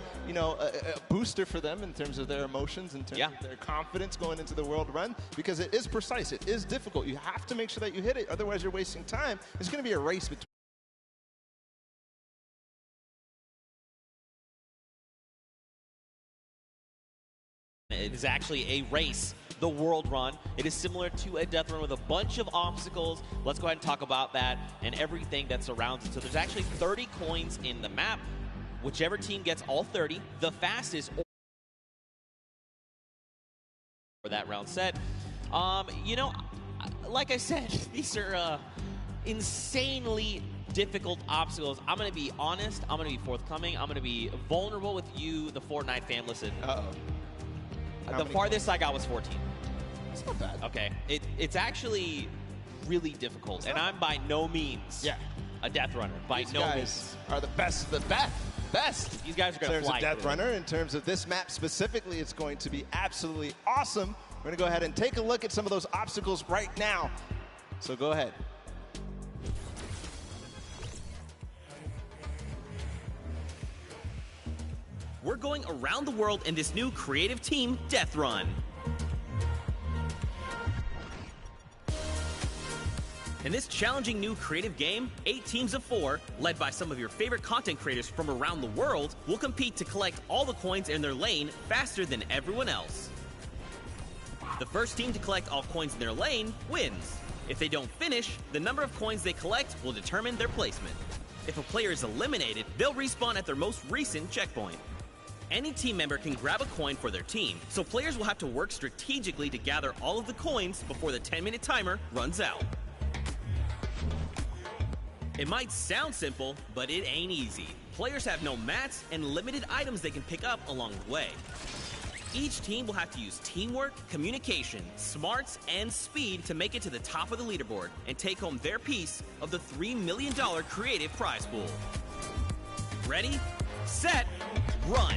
booster for them in terms of their emotions, in terms of their confidence going into the World Run, because it is precise, it is difficult. You have to make sure that you hit it, otherwise you're wasting time. It's going to be a race between It is actually a race, the World Run. It is similar to a death run with a bunch of obstacles. Let's go ahead and talk about that and everything that surrounds it. So there's actually 30 coins in the map. whichever team gets all 30, the fastest for that round set. You know, like I said, these are insanely difficult obstacles. I'm going to be honest. I'm going to be forthcoming. I'm going to be vulnerable with you, the Fortnite fan. Listen. The farthest I got was 14. It's not bad. Okay. It's actually really difficult, and I'm by no means a death runner. By These no guys means. are the best of the best. These guys are going to fly. In terms of death runner, in terms of this map specifically, it's going to be absolutely awesome. We're going to go ahead and take a look at some of those obstacles right now. So go ahead. We're going around the world in this new creative team, Death Run. In this challenging new creative game, 8 teams of 4, led by some of your favorite content creators from around the world, will compete to collect all the coins in their lane faster than everyone else. The first team to collect all coins in their lane wins. If they don't finish, the number of coins they collect will determine their placement. If a player is eliminated, they'll respawn at their most recent checkpoint. Any team member can grab a coin for their team, so players will have to work strategically to gather all of the coins before the 10-minute timer runs out. It might sound simple, but it ain't easy. Players have no mats and limited items they can pick up along the way. Each team will have to use teamwork, communication, smarts, and speed to make it to the top of the leaderboard and take home their piece of the $3 million creative prize pool. Ready, set, run!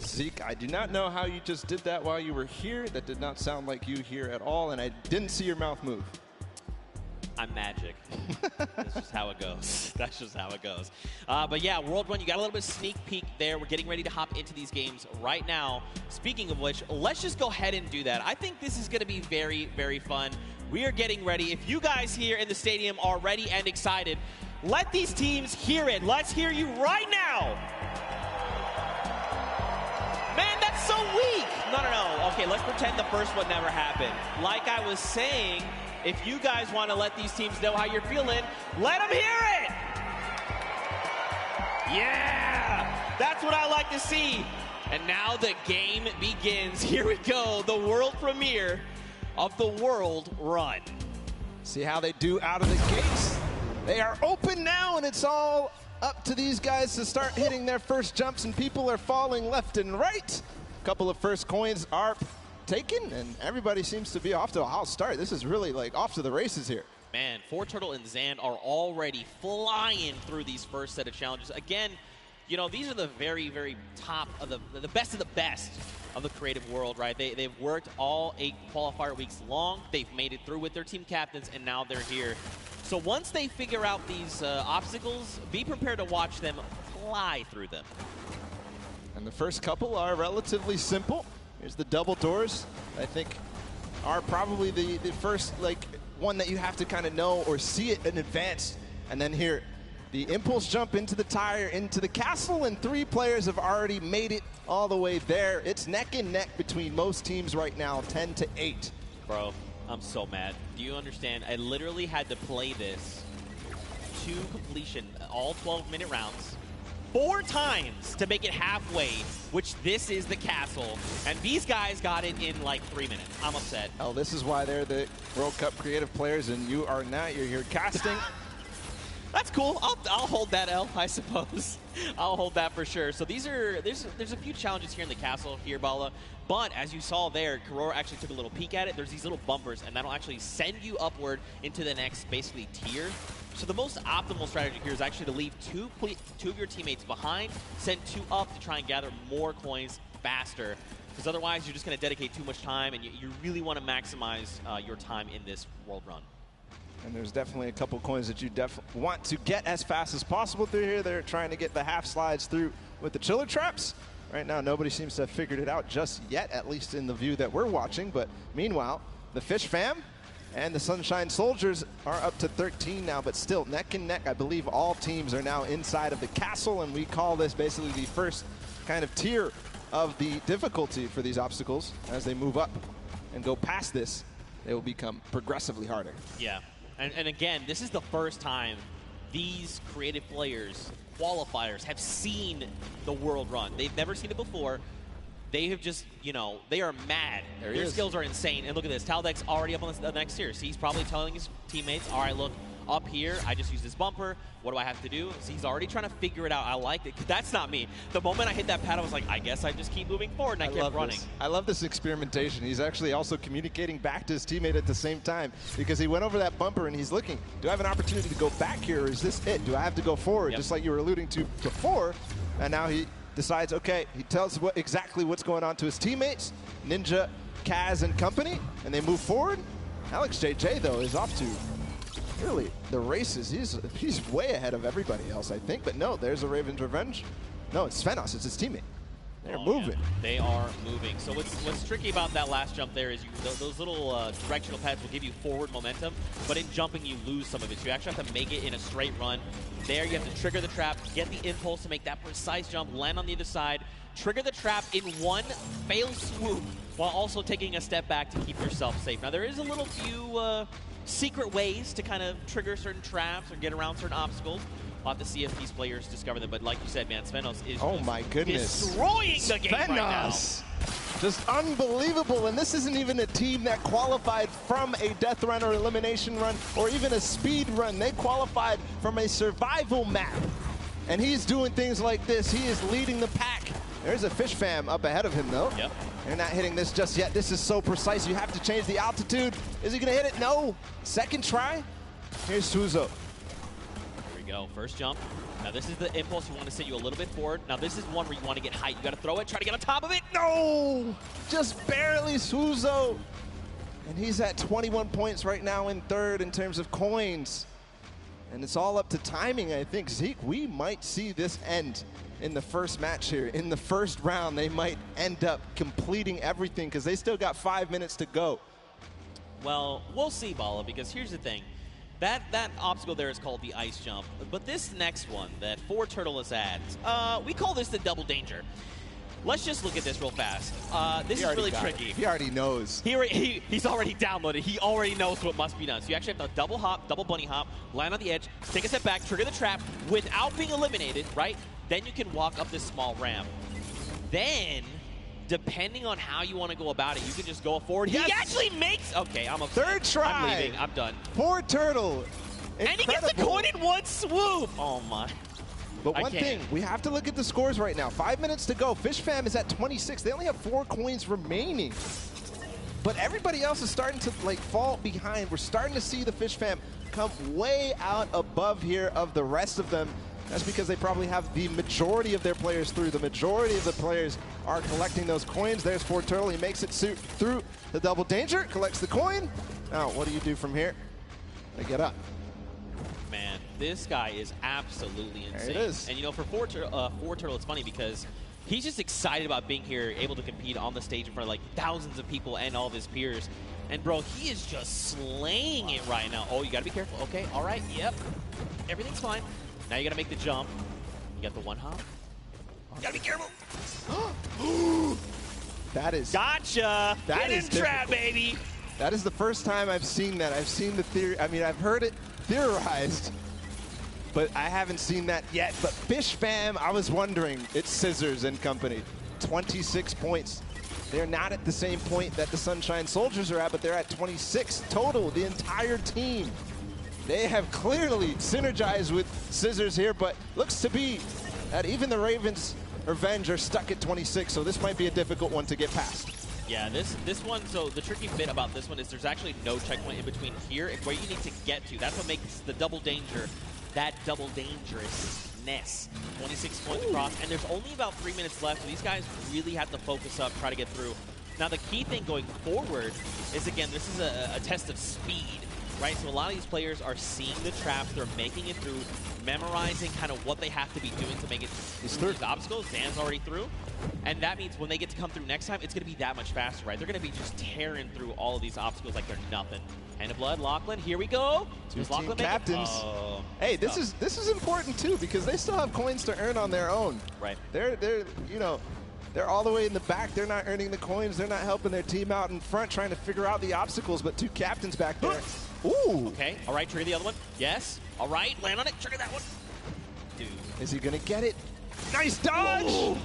Zeke, I do not know how you just did that while you were here. That did not sound like you here at all, and I didn't see your mouth move. I'm magic. That's just how it goes. That's just how it goes. But yeah, World Run, you got a little bit of sneak peek there. We're getting ready to hop into these games right now. Speaking of which, let's just go ahead and do that. I think this is going to be very, very fun. We are getting ready. If you guys here in the stadium are ready and excited, let these teams hear it. Let's hear you right now. Man, that's so weak. No. Okay, let's pretend the first one never happened. Like I was saying, if you guys want to let these teams know how you're feeling, let them hear it. Yeah, that's what I like to see. And now the game begins. Here we go, the world premiere of the World Run. See how they do out of the gates. They are open now, and it's all up to these guys to start hitting their first jumps, and people are falling left and right. A couple of first coins are taken, and everybody seems to be off to a hot start. This is really like off to the races here. Man, Fortturtle and Zand are already flying through these first set of challenges. Again, you know, these are the very, very top of the best of the best of the creative world, right? They've worked all 8 qualifier weeks long. They've made it through with their team captains, and now they're here. So once they figure out these obstacles, be prepared to watch them fly through them. And the first couple are relatively simple. Here's the double doors. I think are probably the first like one that you have to kind of know or see it in advance. And then here, the impulse jump into the tire, into the castle, and 3 players have already made it all the way there. It's neck and neck between most teams right now, 10-8. Bro, I'm so mad. Do you understand? I literally had to play this to completion, all 12-minute rounds, 4 times to make it halfway, which this is the castle. And these guys got it in like 3 minutes. I'm upset. Oh, this is why they're the World Cup creative players, and you are not. You're here casting. That's cool. I'll hold that L, I suppose. I'll hold that for sure. So there's a few challenges here in the castle here, Bala. But as you saw there, Karora actually took a little peek at it. There's these little bumpers, and that'll actually send you upward into the next, basically, tier. So the most optimal strategy here is actually to leave two of your teammates behind, send 2 up to try and gather more coins faster. Because otherwise, you're just going to dedicate too much time, and you really want to maximize your time in this World Run. And there's definitely a couple coins that you want to get as fast as possible through here. They're trying to get the half slides through with the chiller traps. Right now, nobody seems to have figured it out just yet, at least in the view that we're watching. But meanwhile, the Fish Fam and the Sunshine Soldiers are up to 13 now, but still neck and neck. I believe all teams are now inside of the castle, and we call this basically the first kind of tier of the difficulty for these obstacles. As they move up and go past this, they will become progressively harder. Yeah. And again, this is the first time these creative players, qualifiers, have seen the world run. They've never seen it before. They have just, you know, they are mad. Their skills are insane. And look at this. Taldeck's already up on the next tier. So he's probably telling his teammates, all right, look, up here, I just use this bumper. What do I have to do? So he's already trying to figure it out. I like it. That's not me. The moment I hit that pad, I was like, I guess I just keep moving forward, and I kept running. I love this experimentation. He's actually also communicating back to his teammate at the same time, because he went over that bumper and he's looking, do I have an opportunity to go back here, or is this it? Do I have to go forward? Just like you were alluding to before. And now he decides, okay, he tells exactly what's going on to his teammates, Ninja, Kaz, and company, and they move forward. Alex JJ, though, is off to really the races. He's way ahead of everybody else, I think. But no, there's a Raven's Revenge. No, it's Svenos. It's his teammate. They're moving. Yeah. They are moving. So what's tricky about that last jump there is those little directional pads will give you forward momentum, but in jumping you lose some of it. So you actually have to make it in a straight run. There you have to trigger the trap, get the impulse to make that precise jump, land on the other side, trigger the trap in one fail swoop, while also taking a step back to keep yourself safe. Now there is a little few secret ways to kind of trigger certain traps or get around certain obstacles. We'll have to see if these players discover them. But like you said, man, Svenos is destroying the game right now. Just unbelievable. And this isn't even a team that qualified from a death run or elimination run or even a speed run. They qualified from a survival map. And he's doing things like this. He is leading the pack. There's a Fish Fam up ahead of him, though. Yep. They're not hitting this just yet. This is so precise. You have to change the altitude. Is he going to hit it? No. Second try. Here's Suzo. Here we go. First jump. Now, this is the impulse. You want to send you a little bit forward. Now, this is one where you want to get height. You got to throw it, try to get on top of it. No! Just barely, Suzo. And he's at 21 points right now in third in terms of coins. And it's all up to timing, I think. Zeke, we might see this end in the first match here. In the first round, they might end up completing everything because they still got 5 minutes to go. Well, we'll see, Bala, because here's the thing. That obstacle there is called the ice jump. But this next one that Turtle is at, we call this the double danger. Let's just look at this real fast. This is really tricky. He already knows. He's already downloaded. He already knows what must be done. So you actually have to double hop, double bunny hop, land on the edge, take a step back, trigger the trap without being eliminated, right? Then you can walk up this small ramp. Then, depending on how you want to go about it, you can just go forward. Yes. He actually makes... Okay, I'm upset. Third try. I'm leaving. I'm done. Poor Turtle. Incredible. And he gets the coin in one swoop. Oh, my. But one thing, we have to look at the scores right now. 5 minutes to go. Fish Fam is at 26. They only have 4 coins remaining. But everybody else is starting to fall behind. We're starting to see the Fish Fam come way out above here of the rest of them. That's because they probably have the majority of their players through. The majority of the players are collecting those coins. There's Turtle. He makes it through the double danger, collects the coin. Now, what do you do from here? They get up. Man, this guy is absolutely insane. There it is. And, you know, for Turtle, it's funny because he's just excited about being here, able to compete on the stage in front of, thousands of people and all of his peers. And, bro, he is just slaying it right now. Oh, you got to be careful. Okay, all right, yep. Everything's fine. Now you got to make the jump. You got the one hop. You got to be careful. That is... Gotcha. That is trap, baby. That is the first time I've seen that. I've seen the theory. I mean, I've heard it theorized, but I haven't seen that yet. But Fish Fam, I was wondering. It's Scissors and company. 26 points. They're not at the same point that the Sunshine Soldiers are at, but they're at 26 total, the entire team. They have clearly synergized with Scissors here, but looks to be that even the Ravens Revenge are stuck at 26, so this might be a difficult one to get past. Yeah, this one, so the tricky bit about this one is there's actually no checkpoint in between here. It's where you need to get to. That's what makes the double danger that double dangerousness. 26 points across, and there's only about 3 minutes left, so these guys really have to focus up, try to get through. Now, the key thing going forward is, again, this is a test of speed, right? So a lot of these players are seeing the traps, they're making it through, memorizing kind of what they have to be doing to make it through these obstacles. Zan's already through. And that means when they get to come through next time, it's going to be that much faster, right? They're going to be just tearing through all of these obstacles like they're nothing. Hand of blood, Lachlan, here we go. Does Lachlan make captains. Oh, hey, this is important too because they still have coins to earn on their own. Right. They're all the way in the back. They're not earning the coins. They're not helping their team out in front, trying to figure out the obstacles. But 2 captains back there Ooh. Okay, all right, trigger the other one. Yes. All right, land on it, trigger that one. Dude. Is he gonna get it? Nice dodge! Whoa.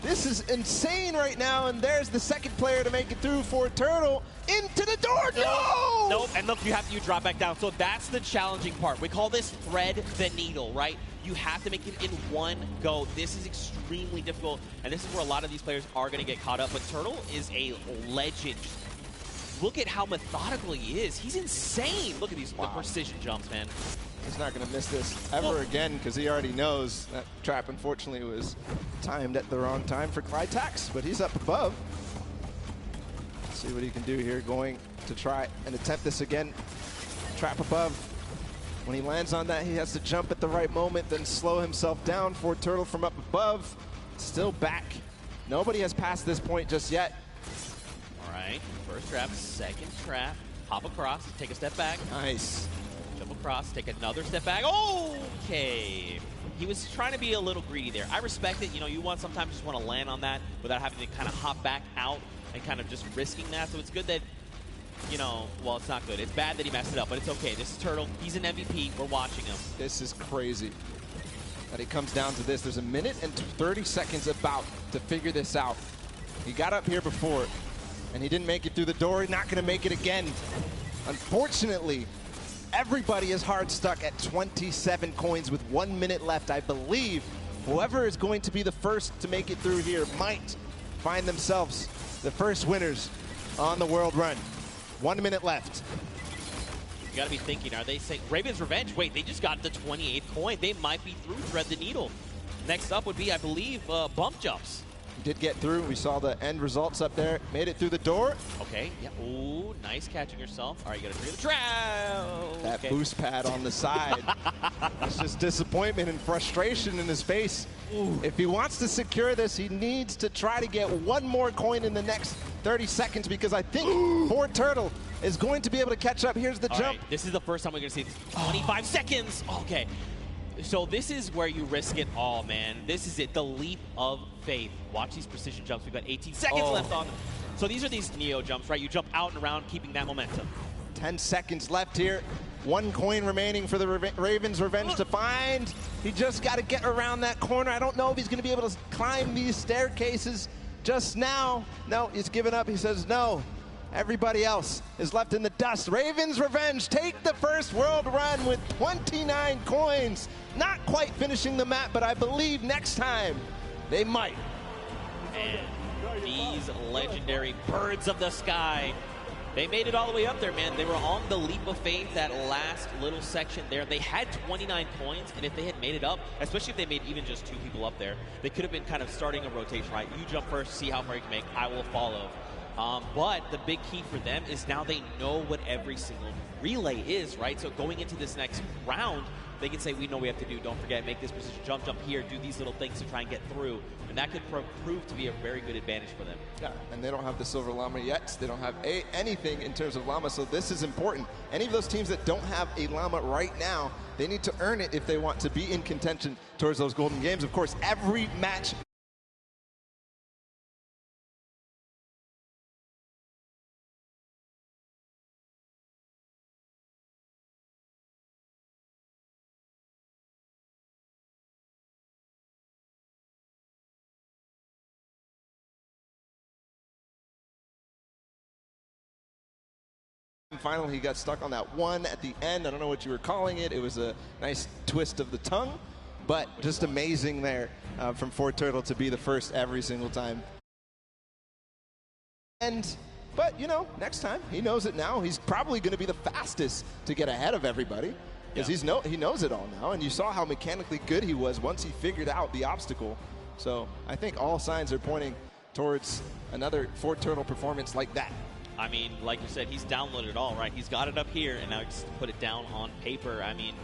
This is insane right now, and there's the second player to make it through for Turtle into the door. No! Nope, and look, you drop back down. So that's the challenging part. We call this thread the needle, right? You have to make it in one go. This is extremely difficult, and this is where a lot of these players are going to get caught up. But Turtle is a legend. Look at how methodical he is. He's insane. Look at these the precision jumps, man. He's not going to miss this ever again because he already knows that trap, unfortunately, was timed at the wrong time for Clytax, but he's up above. Let's see what he can do here, going to try and attempt this again. Trap above. When he lands on that, he has to jump at the right moment, then slow himself down for Turtle from up above. Still back. Nobody has passed this point just yet. All right, first trap, second trap. Hop across, take a step back. Nice. Jump across, take another step back. Okay. He was trying to be a little greedy there. I respect it. You know, you sometimes just want to land on that without having to kind of hop back out and kind of just risking that. So it's good that, you know, well, it's not good. It's bad that he messed it up, but it's okay. This is Turtle. He's an MVP. We're watching him. This is crazy that it comes down to this. There's a minute and 30 seconds about to figure this out. He got up here before, and he didn't make it through the door. He's not going to make it again. Unfortunately, everybody is hard stuck at 27 coins with 1 minute left. I believe whoever is going to be the first to make it through here might find themselves the first winners on the world run. 1 minute left. You got to be thinking, are they saying Raven's Revenge? Wait, they just got the 28th coin. They might be through Thread the Needle. Next up would be, I believe, bump jumps. Did get through. We saw the end results up there. Made it through the door. Okay. Yeah. Ooh, nice catching yourself. All right, you got to trigger the trap. That boost pad on the side. It's just disappointment and frustration in his face. Ooh. If he wants to secure this, he needs to try to get one more coin in the next 30 seconds because I think Ford Turtle is going to be able to catch up. Here's the jump. Right. This is the first time we're going to see this. 25 seconds. Okay. So this is where you risk it all, man. This is it, the leap of faith. Watch these precision jumps. We've got 18 seconds left on them. So these are these Neo jumps, right? You jump out and around, keeping that momentum. 10 seconds left here. 1 coin remaining for the Ravens Revenge to find. He just got to get around that corner. I don't know if he's going to be able to climb these staircases just now. No, he's given up. He says no. Everybody else is left in the dust. Ravens Revenge take the first world run with 29 coins. Not quite finishing the map, but I believe next time they might. And these legendary birds of the sky, they made it all the way up there, man. They were on the leap of faith, that last little section there. They had 29 coins, and if they had made it up, especially if they made even just 2 people up there, they could have been kind of starting a rotation, right? You jump first, see how far you can make, I will follow. But the big key for them is now they know what every single relay is, right? So going into this next round, they can say, we know what we have to do. Don't forget, make this precision jump here, do these little things to try and get through. And that could prove to be a very good advantage for them. Yeah, and they don't have the Silver Llama yet. They don't have anything in terms of Llama, so this is important. Any of those teams that don't have a Llama right now, they need to earn it if they want to be in contention towards those golden games. Of course, every match Finally, he got stuck on that one at the end. I don't know what you were calling it. It was a nice twist of the tongue, but just amazing there from Ford Turtle to be the first every single time. But, you know, next time, he knows it now. He's probably going to be the fastest to get ahead of everybody because he knows it all now. And you saw how mechanically good he was once he figured out the obstacle. So I think all signs are pointing towards another Ford Turtle performance like that. I mean, like you said, he's downloaded it all, right? He's got it up here, and now just put it down on paper. I mean,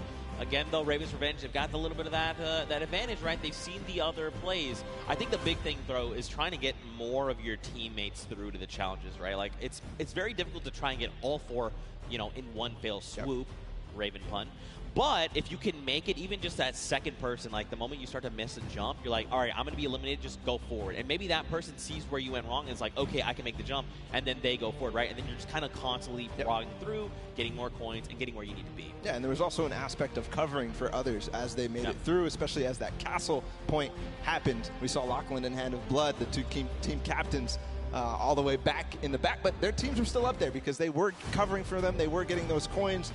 again, though, Raven's Revenge have got a little bit of that that advantage, right? They've seen the other plays. I think the big thing, though, is trying to get more of your teammates through to the challenges, right? Like, it's very difficult to try and get all 4, you know, in one fell swoop. Yep. Raven pun. But if you can make it even just that second person, like the moment you start to miss and jump, you're like, all right, I'm going to be eliminated, just go forward. And maybe that person sees where you went wrong and is like, okay, I can make the jump, and then they go forward, right? And then you're just kind of constantly logging through, getting more coins, and getting where you need to be. Yeah, and there was also an aspect of covering for others as they made it through, especially as that castle point happened. We saw Lachlan and Hand of Blood, the two team captains, all the way back in the back, but their teams were still up there because they were covering for them, they were getting those coins.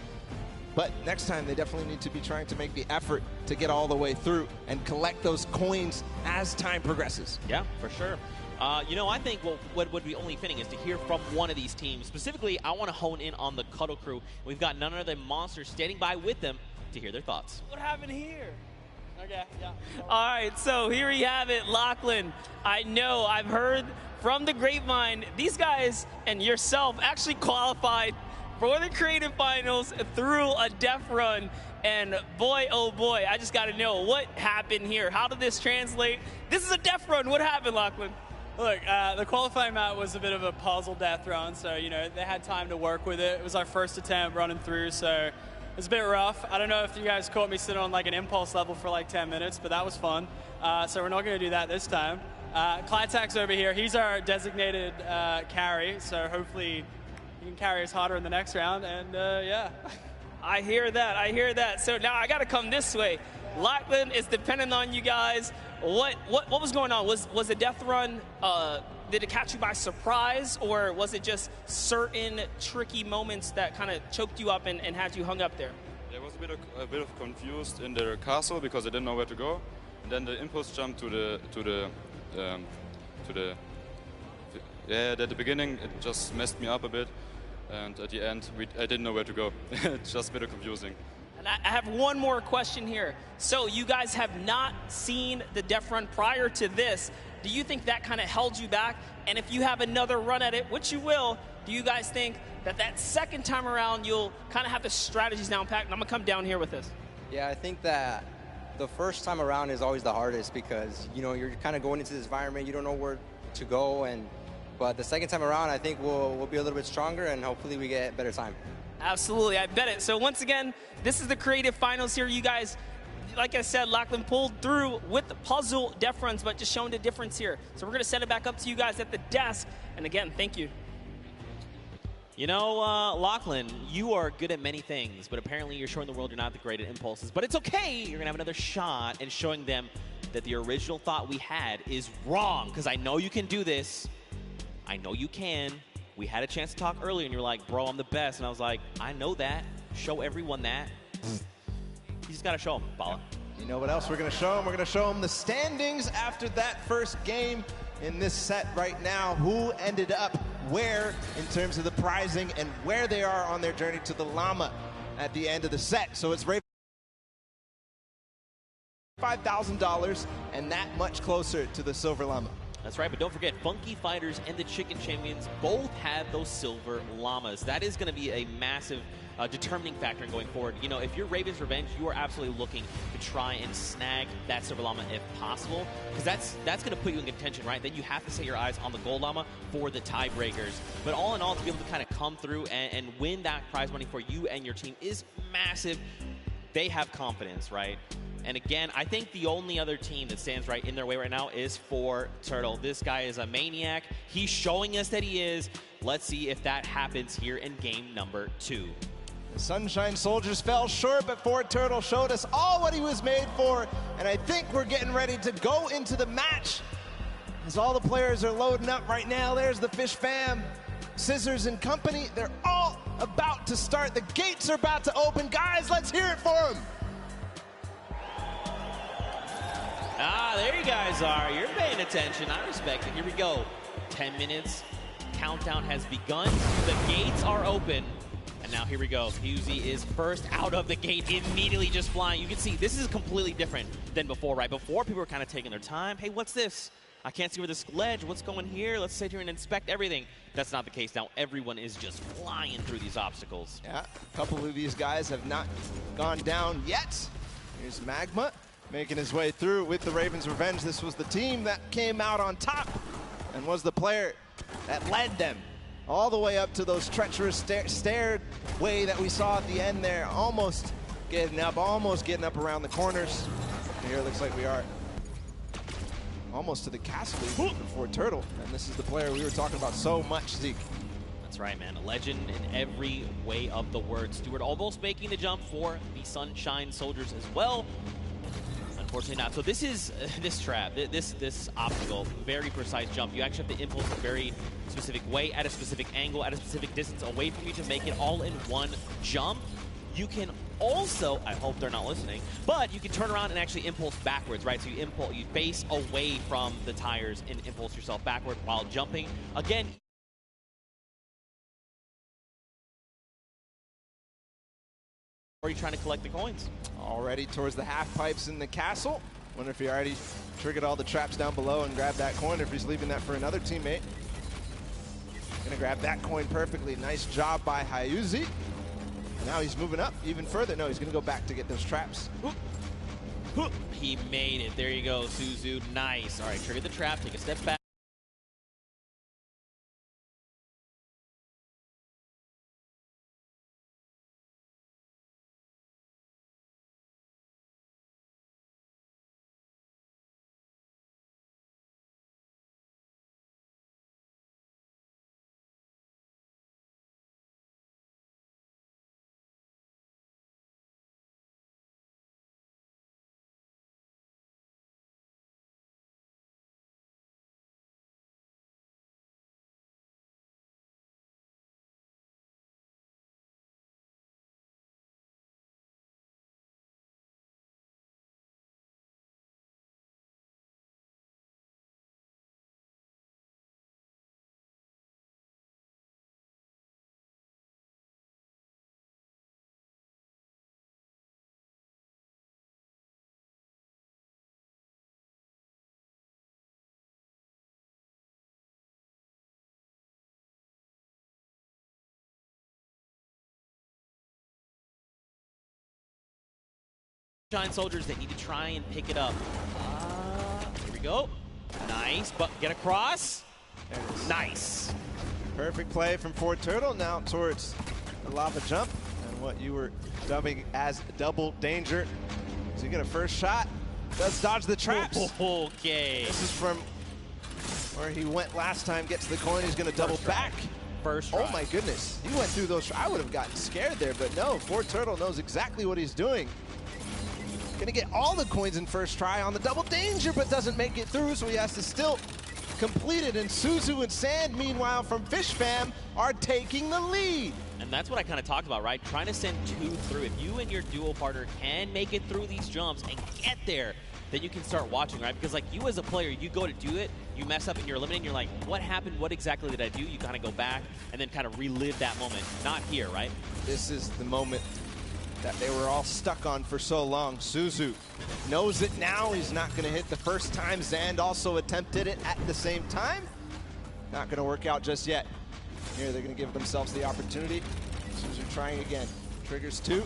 But next time, they definitely need to be trying to make the effort to get all the way through and collect those coins as time progresses. Yeah, for sure. You know, I think what would be only fitting is to hear from one of these teams. Specifically, I want to hone in on the Cuddle crew. We've got none other than Monster standing by with them to hear their thoughts. What happened here? Okay, yeah. All right, so here you have it, Lachlan. I know, I've heard from the grapevine, these guys and yourself actually qualified for the creative finals through a death run, and boy, oh boy, I just got to know what happened here. How did this translate? This is a death run. What happened, Lachlan? Look, the qualifying map was a bit of a puzzle death run, so you know they had time to work with it. It was our first attempt running through, so it was a bit rough. I don't know if you guys caught me sitting on like an impulse level for like 10 minutes, but that was fun. So we're not going to do that this time. Clytak's over here. He's our designated carry, so hopefully he can carry us harder in the next round, and yeah. I hear that, I hear that. So now I got to come this way. Lachlan is dependent on you guys. What was going on? Was the death run, did it catch you by surprise, or was it just certain tricky moments that kind of choked you up and had you hung up there? There was a bit of confused in the castle because I didn't know where to go. And then the impulse jump at the beginning, it just messed me up a bit. And at the end, I didn't know where to go. It's just a bit confusing. And I have one more question here. So you guys have not seen the death run prior to this. Do you think that kind of held you back? And if you have another run at it, which you will, do you guys think that second time around you'll kind of have the strategies down packed? And I'm going to come down here with this. Yeah, I think that the first time around is always the hardest because, you know, you're kind of going into this environment, you don't know where to go, but the second time around, I think we'll be a little bit stronger and hopefully we get better time. Absolutely, I bet it. So once again, this is the creative finals here. You guys, like I said, Lachlan pulled through with the puzzle death runs, but just showing the difference here. So we're going to send it back up to you guys at the desk. And again, thank you. You know, Lachlan, you are good at many things, but apparently you're showing the world you're not the great at impulses. But it's okay. You're going to have another shot and showing them that the original thought we had is wrong, because I know you can do this. I know you can. We had a chance to talk earlier, and you're like, bro, I'm the best. And I was like, I know that. Show everyone that. You just got to show them, Bala. You know what else we're going to show them? We're going to show them the standings after that first game in this set right now. Who ended up where in terms of the prizing and where they are on their journey to the llama at the end of the set. So it's $5,000 and that much closer to the silver llama. That's right, but don't forget, Funky Fighters and the Chicken Champions both have those silver llamas. That is going to be a massive determining factor in going forward. You know, if you're Raven's Revenge, you are absolutely looking to try and snag that silver llama if possible, because that's going to put you in contention, right? Then you have to set your eyes on the gold llama for the tiebreakers. But all in all, to be able to kind of come through and win that prize money for you and your team is massive. They have confidence, right? And again, I think the only other team that stands right in their way right now is for Turtle. This guy is a maniac. He's showing us that he is. Let's see if that happens here in game number 2. The Sunshine Soldiers fell short, but Ford Turtle showed us all what he was made for. And I think we're getting ready to go into the match. As all the players are loading up right now, there's the Fish Fam, Scissors and company. They're all about to start. The gates are about to open. Guys, let's hear it for them. Ah, there you guys are. You're paying attention. I respect it. Here we go. 10 minutes. Countdown has begun. The gates are open. And now here we go. Fusey is first out of the gate, immediately just flying. You can see this is completely different than before, right? Before, people were kind of taking their time. Hey, what's this? I can't see where this ledge, what's going here? Let's sit here and inspect everything. That's not the case now. Everyone is just flying through these obstacles. Yeah, a couple of these guys have not gone down yet. Here's Magma making his way through with the Ravens Revenge. This was the team that came out on top and was the player that led them all the way up to those treacherous stairway that we saw at the end there. Almost getting up around the corners. Here it looks like we are almost to the castle for Turtle. And this is the player we were talking about so much, Zeke. That's right, man. A legend in every way of the word. Stewart almost making the jump for the Sunshine Soldiers as well. Unfortunately not. So this is this trap, this obstacle, very precise jump. You actually have to impulse a very specific way, at a specific angle, at a specific distance away from you to make it all in one jump. You can also, I hope they're not listening, but you can turn around and actually impulse backwards, right? So you base away from the tires and impulse yourself backward while jumping. Again, or are you trying to collect the coins? Already towards the half pipes in the castle. Wonder if he already triggered all the traps down below and grabbed that coin, or if he's leaving that for another teammate. Gonna grab that coin perfectly. Nice job by Hayuzi. Now he's moving up even further. No, he's gonna go back to get those traps. He made it. There you go, Suzu. Nice. All right, trigger the trap, take a step back. Sunshine Soldiers, they need to try and pick it up. Here we go. Nice, but get across. Nice. Perfect play from Fort Turtle. Now towards the lava jump and what you were dubbing as double danger. Does he get a first shot? Does dodge the traps. Okay. This is from where he went last time. Gets the coin. He's going to double back. First try. Oh my goodness. He went through those. I would have gotten scared there, but no. Fort Turtle knows exactly what he's doing. Gonna get all the coins in first try on the double danger, but doesn't make it through, so he has to still complete it. And Suzu and Sand, meanwhile, from Fish Fam, are taking the lead. And that's what I kind of talked about, right? Trying to send two through. If you and your duo partner can make it through these jumps and get there, then you can start watching, right? Because like you as a player, you go to do it, you mess up and you're eliminated, you're like, what happened? What exactly did I do? You kind of go back and then kind of relive that moment. Not here, right? This is the moment that they were all stuck on for so long. Suzu knows it now. He's not going to hit the first time. Zand also attempted it at the same time. Not going to work out just yet. Here they're going to give themselves the opportunity. Suzu trying again. Triggers two.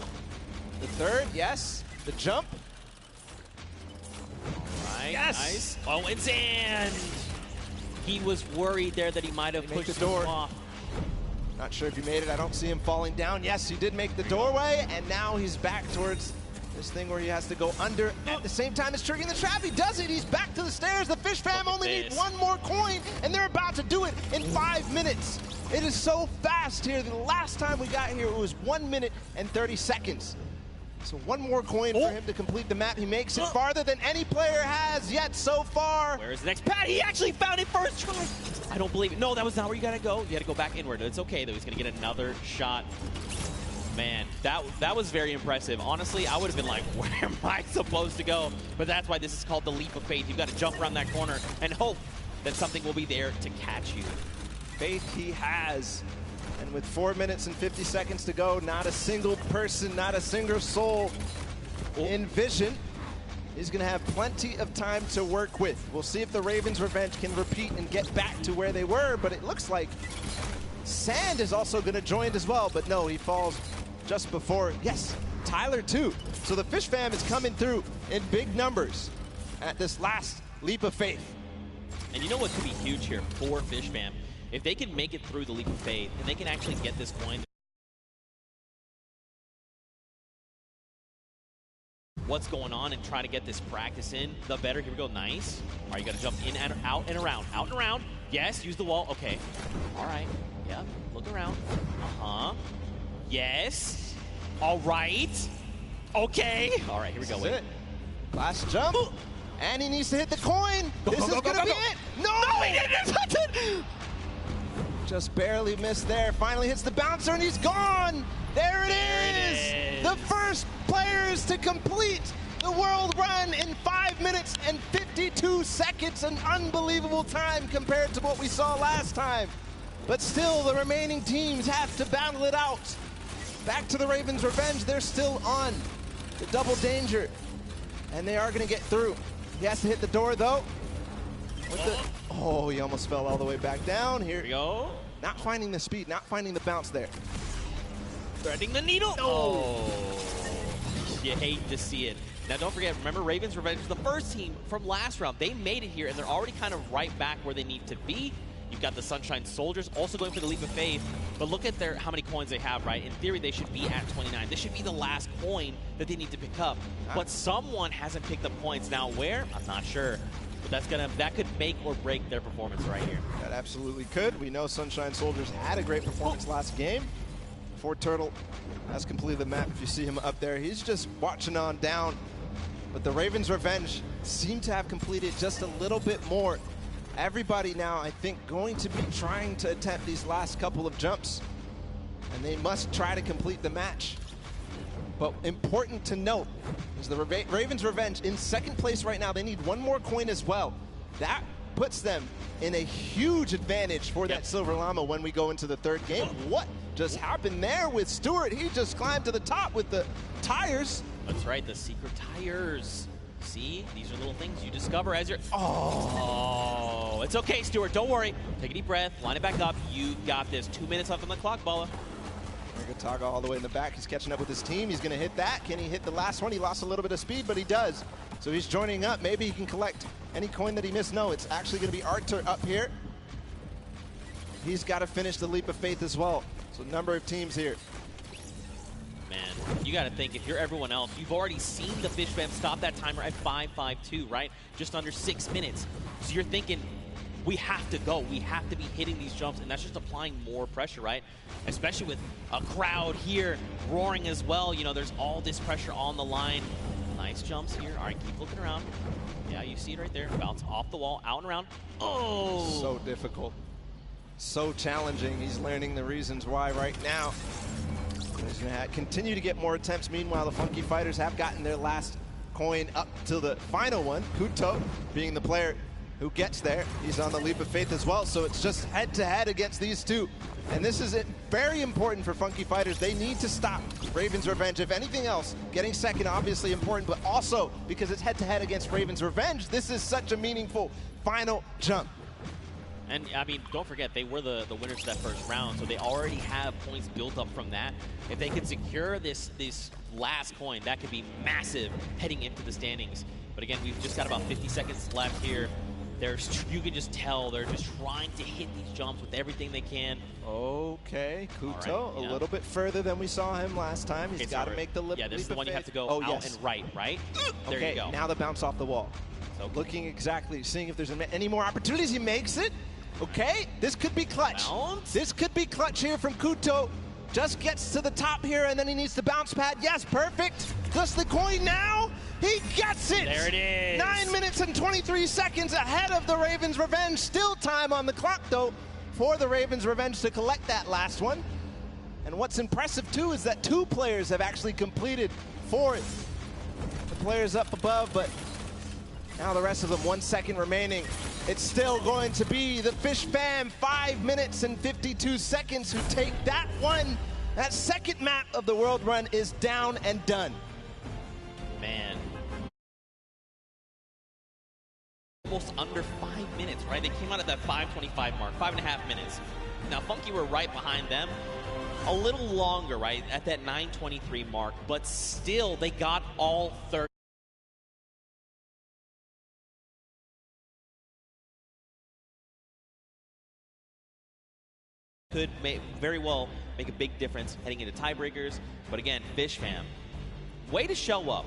The third, yes. The jump. Right, yes. Nice. Oh, and Zand. He was worried there that he might have pushed the door off. Not sure if he made it. I don't see him falling down. Yes, he did make the doorway, and now he's back towards this thing where he has to go under at the same time as triggering the trap. He does it. He's back to the stairs. The Fish Fam only need one more coin, and they're about to do it in 5 minutes. It is so fast here. The last time we got here, it was 1 minute and 30 seconds. So one more coin for him to complete the map. He makes it farther than any player has yet so far. Where is the next pad? He actually found it first try. I don't believe it. No, that was not where you gotta go. You gotta go back inward. It's okay though. He's gonna get another shot. Man, that was very impressive. Honestly, I would have been like, where am I supposed to go? But that's why this is called the leap of faith. You've got to jump around that corner and hope that something will be there to catch you. Faith he has. And with 4 minutes and 50 seconds to go, not a single person, not a single soul in vision. He's going to have plenty of time to work with. We'll see if the Ravens' revenge can repeat and get back to where they were, but it looks like Sand is also going to join as well, but no, he falls just before, yes, Tyler too. So the Fish Fam is coming through in big numbers at this last leap of faith. And you know what could be huge here for Fish Fam if they can make it through the leap of faith and they can actually get this coin, what's going on and try to get this practice in, the better. Here we go. Nice. All right, you got to jump in and out and around. Out and around. Yes, use the wall. Okay. All right. Yep. Look around. Uh-huh. Yes. All right. Okay. All right, here we go. Wait. Last jump. And he needs to hit the coin. This is going to be it. No, he didn't. Just barely missed there. Finally hits the bouncer, and he's gone. There it is. The first players to complete the world run in 5 minutes and 52 seconds. An unbelievable time compared to what we saw last time. But still, the remaining teams have to battle it out. Back to the Ravens' revenge. They're still on the double danger, and they are going to get through. He has to hit the door, though. Oh, he almost fell all the way back down. Here we go. Not finding the speed, not finding the bounce there. Threading the needle. Oh. You hate to see it. Now, don't forget, remember, Ravens Revenge was the first team from last round. They made it here, and they're already kind of right back where they need to be. You've got the Sunshine Soldiers also going for the leap of faith, but look at how many coins they have, right? In theory, they should be at 29. This should be the last coin that they need to pick up. But someone hasn't picked up points. Now, where? I'm not sure. But that could make or break their performance right here. That absolutely could. We know Sunshine Soldiers had a great performance last game. Ford Turtle has completed the map. If you see him up there, he's just watching on down. But the Ravens Revenge seem to have completed just a little bit more. Everybody now, I think, going to be trying to attempt these last couple of jumps. And they must try to complete the match. But important to note is the Ravens Revenge in second place right now. They need one more coin as well. That puts them in a huge advantage for that Silver Llama when we go into the third game. What just happened there with Stewart? He just climbed to the top with the tires. That's right, the secret tires. See, these are little things you discover as you're... Oh, it's okay, Stewart. Don't worry. Take a deep breath. Line it back up. You've got this. 2 minutes left on the clock, Bala. Taga all the way in the back. He's catching up with his team. He's going to hit that. Can he hit the last one? He lost a little bit of speed, but he does. So he's joining up. Maybe he can collect any coin that he missed. No, it's actually going to be Arthur up here. He's got to finish the leap of faith as well. So a number of teams here. Man, you got to think, if you're everyone else, you've already seen the Fish Fam stop that timer at 5:52, right? Just under 6 minutes. So you're thinking, we have to go. We have to be hitting these jumps, and that's just applying more pressure, right? Especially with a crowd here roaring as well. You know, there's all this pressure on the line. Nice jumps here. All right, keep looking around. Yeah, you see it right there. Bounce off the wall, out and around. Oh! So difficult. So challenging. He's learning the reasons why right now. He's going to continue to get more attempts. Meanwhile, the Funky Fighters have gotten their last coin up to the final one. Kuto being the player who gets there. He's on the leap of faith as well, so it's just head-to-head against these two. And this is very important for Funky Fighters. They need to stop Ravens Revenge. If anything else, getting second obviously important, but also because it's head-to-head against Ravens Revenge, this is such a meaningful final jump. And, I mean, don't forget, they were the winners of that first round, so they already have points built up from that. If they can secure this last coin, that could be massive heading into the standings. But again, we've just got about 50 seconds left here. You can just tell they're just trying to hit these jumps with everything they can. Okay, Kuto, a little bit further than we saw him last time. He's got to make the leap of faith. Yeah, this is the one you have to go out and right? There you go. Now the bounce off the wall. So looking exactly, seeing if there's any more opportunities. He makes it. Okay, this could be clutch. Bounce. This could be clutch here from Kuto. Just gets to the top here, and then he needs the bounce pad. Yes, perfect. Just the coin now. He gets it. There it is. 9 minutes and 23 seconds ahead of the Ravens Revenge. Still time on the clock, though, for the Ravens Revenge to collect that last one. And what's impressive, too, is that 2 players have actually completed 4. The players up above, but now the rest of them, 1 second remaining. It's still going to be the Fish Fam, 5 minutes and 52 seconds, who take that one. That second map of the world run is down and done. Man. Almost under 5 minutes, right? They came out at that 5:25 mark, 5.5 minutes. Now, Funky were right behind them. A little longer, right, at that 9:23 mark, but still, they got all 30. could very well make a big difference heading into tiebreakers. But again, Fish Fam, way to show up.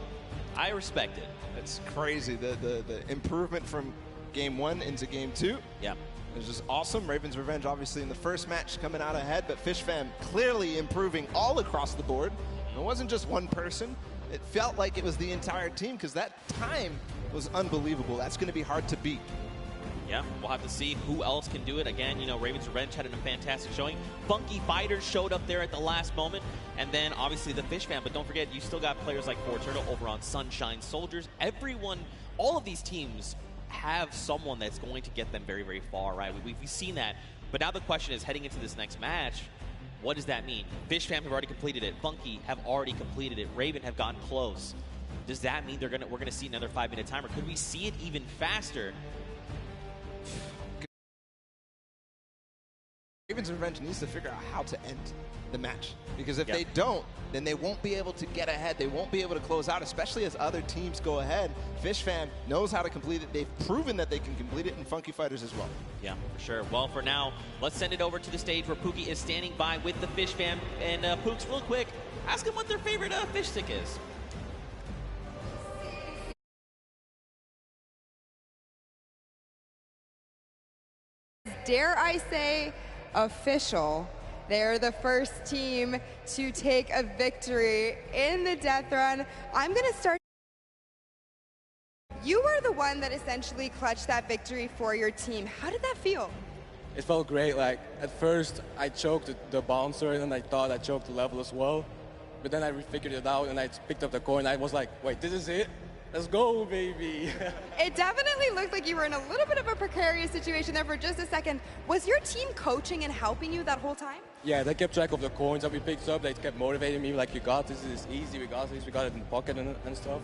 I respect it. It's crazy, the improvement from game 1 into game 2. Yeah. It was just awesome. Raven's Revenge obviously in the first match coming out ahead, but Fish Fam clearly improving all across the board. It wasn't just one person. It felt like it was the entire team because that time was unbelievable. That's going to be hard to beat. Yeah, we'll have to see who else can do it. Again, you know, Raven's Revenge had a fantastic showing. Funky Fighters showed up there at the last moment. And then, obviously, the Fish Fam. But don't forget, you still got players like Fortnite over on Sunshine Soldiers. Everyone, all of these teams have someone that's going to get them very, very far, right? We've seen that. But now the question is, heading into this next match, what does that mean? Fish Fam have already completed it. Funky have already completed it. Raven have gotten close. Does that mean we're gonna see another 5-minute timer? Could we see it even faster? Raven's Revenge needs to figure out how to end the match. Because if they don't, then they won't be able to get ahead. They won't be able to close out, especially as other teams go ahead. Fish Fam knows how to complete it. They've proven that they can complete it, and Funky Fighters as well. Yeah, for sure. Well, for now, let's send it over to the stage where Pookie is standing by with the Fish Fam. And Pooks, real quick, ask them what their favorite fish stick is. Dare I say, official. They're the first team to take a victory in the death run. I'm going to start. You were the one that essentially clutched that victory for your team. How did that feel? It felt great. Like, at first, I choked the bouncer, and I thought I choked the level as well. But then I figured it out, and I picked up the coin. I was like, wait, this is it? Let's go, baby. It definitely looked like you were in a little bit of a precarious situation there for just a second. Was your team coaching and helping you that whole time? Yeah, they kept track of the coins that we picked up. They kept motivating me, like, you got this, this is easy, we got this, we got it in the pocket and stuff.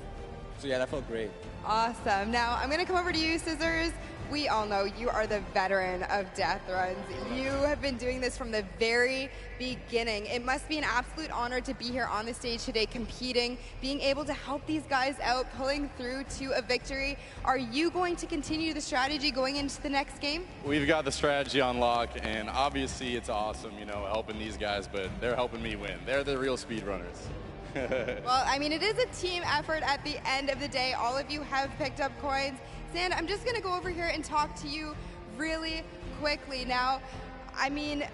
So yeah, that felt great. Awesome. Now, I'm going to come over to you, Scissors. We all know you are the veteran of death runs. You have been doing this from the very beginning. It must be an absolute honor to be here on the stage today competing, being able to help these guys out, pulling through to a victory. Are you going to continue the strategy going into the next game? We've got the strategy on lock, and obviously it's awesome, you know, helping these guys, but they're helping me win. They're the real speedrunners. Well, I mean, it is a team effort at the end of the day. All of you have picked up coins. Sand, I'm just going to go over here and talk to you really quickly. Now, I mean,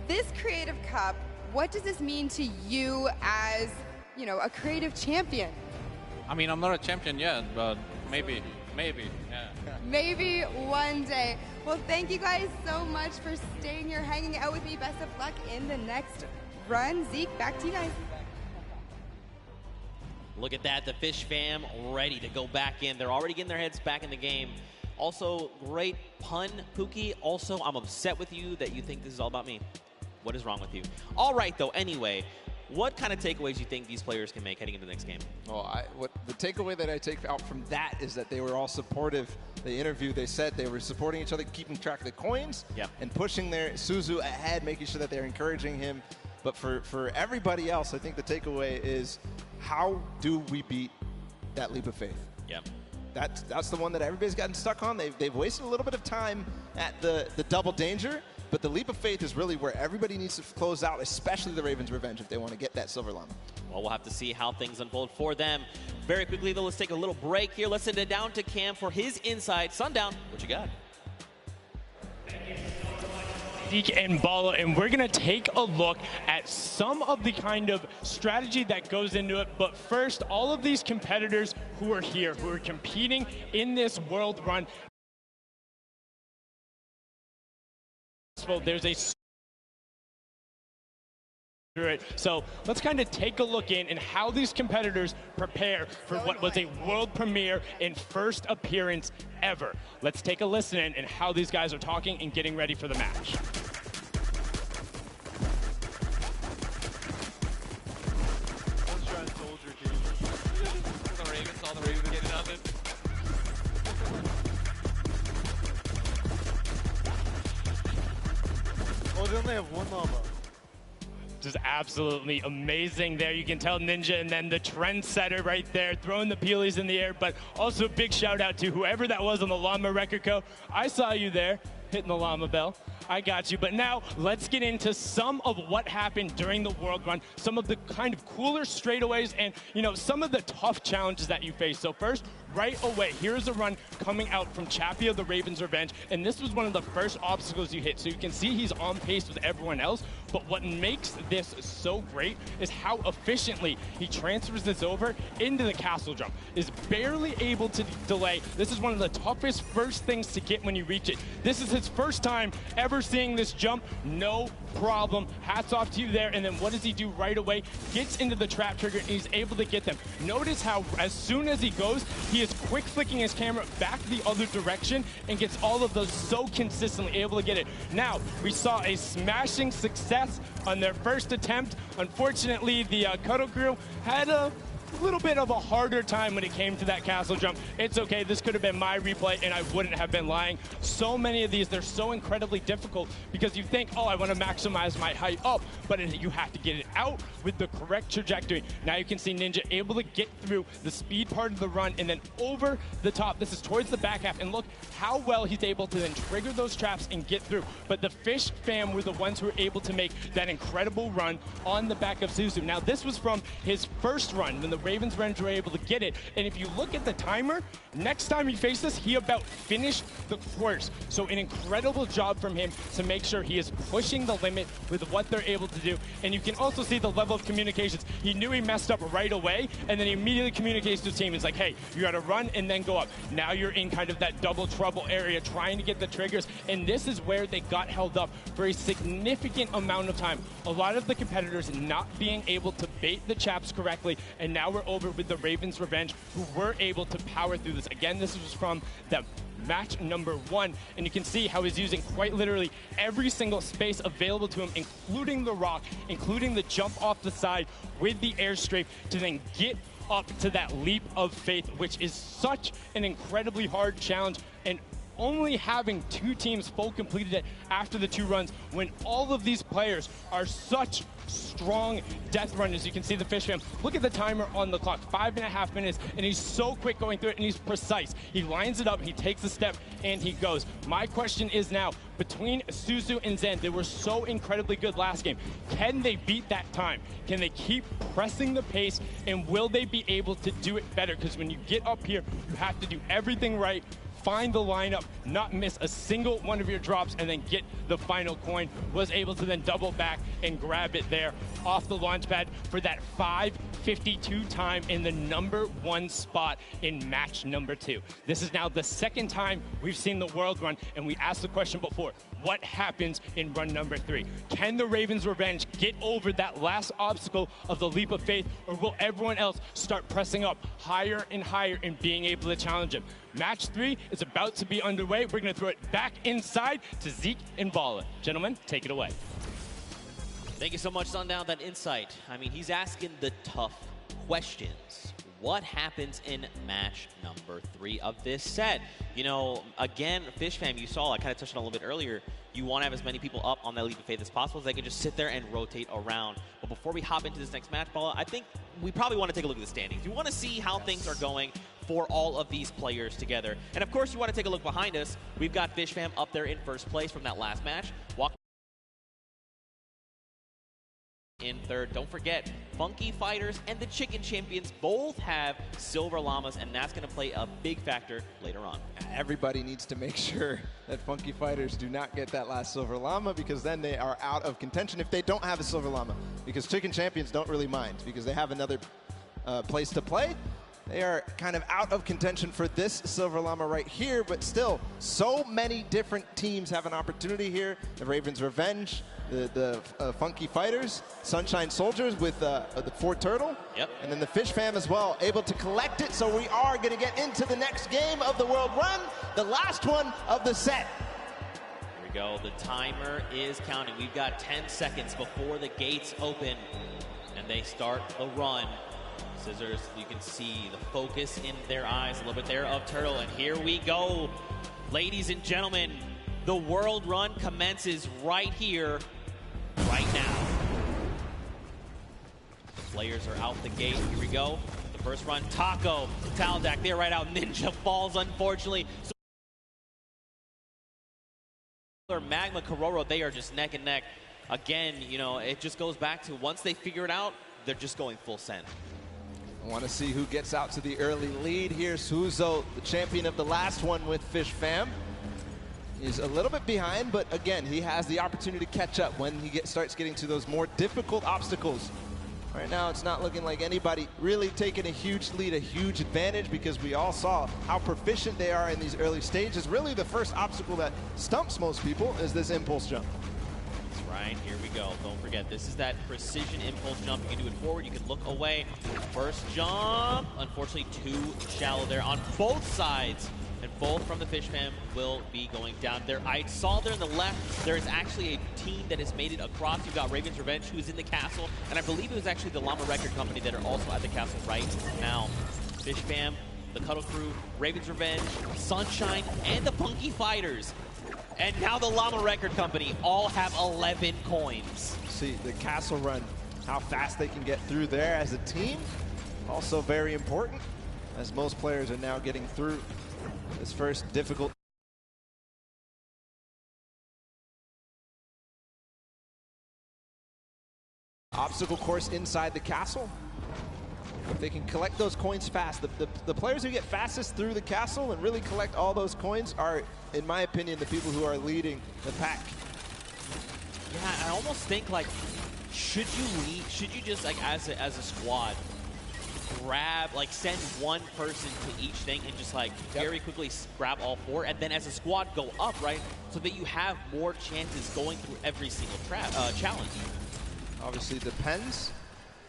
this Creative Cup, what does this mean to you as, you know, a creative champion? I mean, I'm not a champion yet, but maybe, yeah. Maybe one day. Well, thank you guys so much for staying here, hanging out with me. Best of luck in the next run. Zeke, back to you guys. Look at that, the Fish Fam ready to go back in. They're already getting their heads back in the game. Also, great pun, Pookie. Also, I'm upset with you that you think this is all about me. What is wrong with you? All right, though, anyway, what kind of takeaways do you think these players can make heading into the next game? Well, the takeaway that I take out from that is that they were all supportive. The interview, they said they were supporting each other, keeping track of the coins, and pushing their Suzu ahead, making sure that they're encouraging him. But for everybody else, I think the takeaway is, how do we beat that leap of faith? Yeah. That's the one that everybody's gotten stuck on. They've wasted a little bit of time at the double danger, but the leap of faith is really where everybody needs to close out, especially the Raven's Revenge, if they want to get that silver llama. Well, we'll have to see how things unfold for them. Very quickly, though, let's take a little break here. Let's send it down to Cam for his insight. Sundown, what you got? Zeke and Bala, and we're going to take a look at some of the kind of strategy that goes into it. But first, all of these competitors who are here, who are competing in this world run, there's a so let's kind of take a look in and how these competitors prepare for what was a world premiere and first appearance ever. Let's take a listen in and how these guys are talking and getting ready for the match. Oh, they only have one llama. Just absolutely amazing there. You can tell Ninja and then the trendsetter right there throwing the peelies in the air, but also big shout out to whoever that was on the Llama Record Co. I saw you there. hitting the llama bell. I got you. But now let's get into some of what happened during the World Run, some of the kind of cooler straightaways and, you know, some of the tough challenges that you face. So first, right away, here's a run coming out from Chappie of the Ravens Revenge, and this was one of the first obstacles you hit. So you can see he's on pace with everyone else, but what makes this so great is how efficiently he transfers this over into the castle jump. Is barely able to delay. This is one of the toughest first things to get when you reach it. This is his first time ever seeing this jump. No problem. Hats off to you there. And then what does he do right away? Gets into the trap trigger and he's able to get them. Notice how as soon as he goes, he is quick flicking his camera back the other direction and gets all of those so consistently, able to get it. Now, we saw a smashing success on their first attempt. Unfortunately, the Cuddle Crew had a little bit of a harder time when it came to that castle jump. It's okay, this could have been my replay and I wouldn't have been lying. So many of these, they're so incredibly difficult because you think, oh, I want to maximize my height up, but you have to get it out with the correct trajectory. Now you can see Ninja able to get through the speed part of the run and then over the top. This is towards the back half, and look how well he's able to then trigger those traps and get through. But the Fish fam were the ones who were able to make that incredible run on the back of Suzu. Now this was from his first run when the Ravens Revenge were able to get it, and if you look at the timer, next time you face this, he about finished the course. So an incredible job from him to make sure he is pushing the limit with what they're able to do. And you can also see the level of communications. He knew he messed up right away, and then he immediately communicates to his team. It's like, hey, you got to run and then go up. Now you're in kind of that double trouble area trying to get the triggers, and this is where they got held up for a significant amount of time. A lot of the competitors not being able to bait the chaps correctly, and now we're over with the Ravens Revenge, who were able to power through this. Again, this was from the match number 1, and you can see how he's using quite literally every single space available to him, including the rock, including the jump off the side with the airstrike to then get up to that leap of faith, which is such an incredibly hard challenge, and only having 2 teams full completed it after the 2 runs when all of these players are such strong death runners. You can see the Fish fam. Look at the timer on the clock, 5.5 minutes, and he's so quick going through it, and he's precise. He lines it up, he takes a step, and he goes. My question is now, between Suzu and Zen, they were so incredibly good last game. Can they beat that time? Can they keep pressing the pace, and will they be able to do it better? Because when you get up here, you have to do everything right, find the lineup, not miss a single one of your drops, and then get the final coin. Was able to then double back and grab it there off the launch pad for that 5:52 time in the #1 spot in match number 2. This is now the second time we've seen the World Run, and we asked the question before, what happens in run number 3? Can the Ravens Revenge get over that last obstacle of the leap of faith, or will everyone else start pressing up higher and higher and being able to challenge him? Match 3 is about to be underway. We're going to throw it back inside to Zeke and Bala. Gentlemen, take it away. Thank you so much, Sundown, that insight. I mean, he's asking the tough questions. What happens in match number 3 of this set? You know, again, Fish fam, you saw, I kind of touched on a little bit earlier, you want to have as many people up on that leap of faith as possible so they can just sit there and rotate around. But before we hop into this next match, Bala, I think we probably want to take a look at the standings. We want to see how things are going for all of these players together. And of course, you want to take a look behind us. We've got Fish fam up there in first place from that last match. In third, don't forget, Funky Fighters and the Chicken Champions both have silver llamas, and that's going to play a big factor later on. Everybody needs to make sure that Funky Fighters do not get that last silver llama, because then they are out of contention if they don't have a silver llama. Because Chicken Champions don't really mind, because they have another place to play. They are kind of out of contention for this silver llama right here, but still, so many different teams have an opportunity here. The Ravens Revenge, the Funky Fighters, Sunshine Soldiers with the Fort Turtle, and then the Fish fam as well, able to collect it. So we are going to get into the next game of the World Run, the last one of the set. Here we go. The timer is counting. We've got 10 seconds before the gates open, and they start the run. Scissors, you can see the focus in their eyes a little bit there of Turtle, and here we go. Ladies and gentlemen, the World Run commences right here, right now. The players are out the gate. Here we go. The first run, Taco, Taldak, they're right out. Ninja falls, unfortunately. So Tyler, Magma, Kororo, they are just neck and neck. Again, you know, it just goes back to once they figure it out, they're just going full send. I want to see who gets out to the early lead here. Suzo, the champion of the last one with Fish Fam. He's a little bit behind, but again, he has the opportunity to catch up when he starts getting to those more difficult obstacles. Right now, it's not looking like anybody really taking a huge lead, a huge advantage, because we all saw how proficient they are in these early stages. Really, the first obstacle that stumps most people is this impulse jump. That's right. Here we go. Don't forget, this is that precision impulse jump. You can do it forward. You can look away. First jump, unfortunately, too shallow there on both sides. And both from the Fish Fam will be going down there. I saw there on the left, there is actually a team that has made it across. You've got Raven's Revenge, who's in the castle. And I believe it was actually the Llama Record Company that are also at the castle right now. Fish Fam, the Cuddle Crew, Raven's Revenge, Sunshine, and the Punky Fighters. And now the Llama Record Company all have 11 coins. See the castle run, how fast they can get through there as a team. Also very important, as most players are now getting through this first difficult. Obstacle course inside the castle. If they can collect those coins fast, the players who get fastest through the castle and really collect all those coins are, in my opinion, the people who are leading the pack. Yeah, I almost think, like, should you just, like, as a squad, grab, like, send one person to each thing and just, like, very quickly grab all four, and then as a squad go up, right, so that you have more chances going through every single challenge. Obviously depends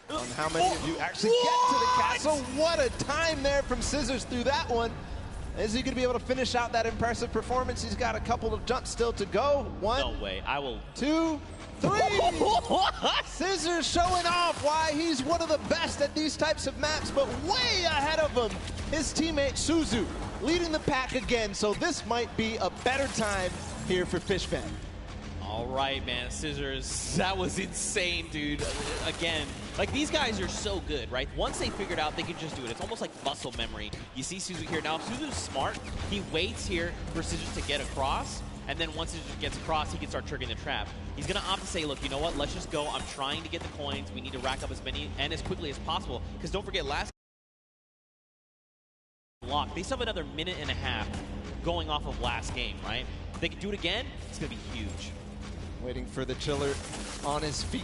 on how many of you actually get to the castle. What a time there from Scissors through that one. Is he going to be able to finish out that impressive performance? He's got a couple of jumps still to go. One. No way. I will. 2, 3. Scissors showing off why he's one of the best at these types of maps, but way ahead of him, his teammate Suzu, leading the pack again. So this might be a better time here for Fish Fam. All right, man, Scissors, that was insane, dude. Again, like, these guys are so good, right? Once they figured out, they can just do it. It's almost like muscle memory. You see Suzu here. Now, if Suzu's smart, he waits here for Scissors to get across, and then once Scissors gets across, he can start triggering the trap. He's going to opt to say, look, you know what? Let's just go. I'm trying to get the coins. We need to rack up as many and as quickly as possible, because don't forget, last lock, they still have another minute and a half going off of last game, right? If they can do it again, it's going to be huge. Waiting for the chiller on his feet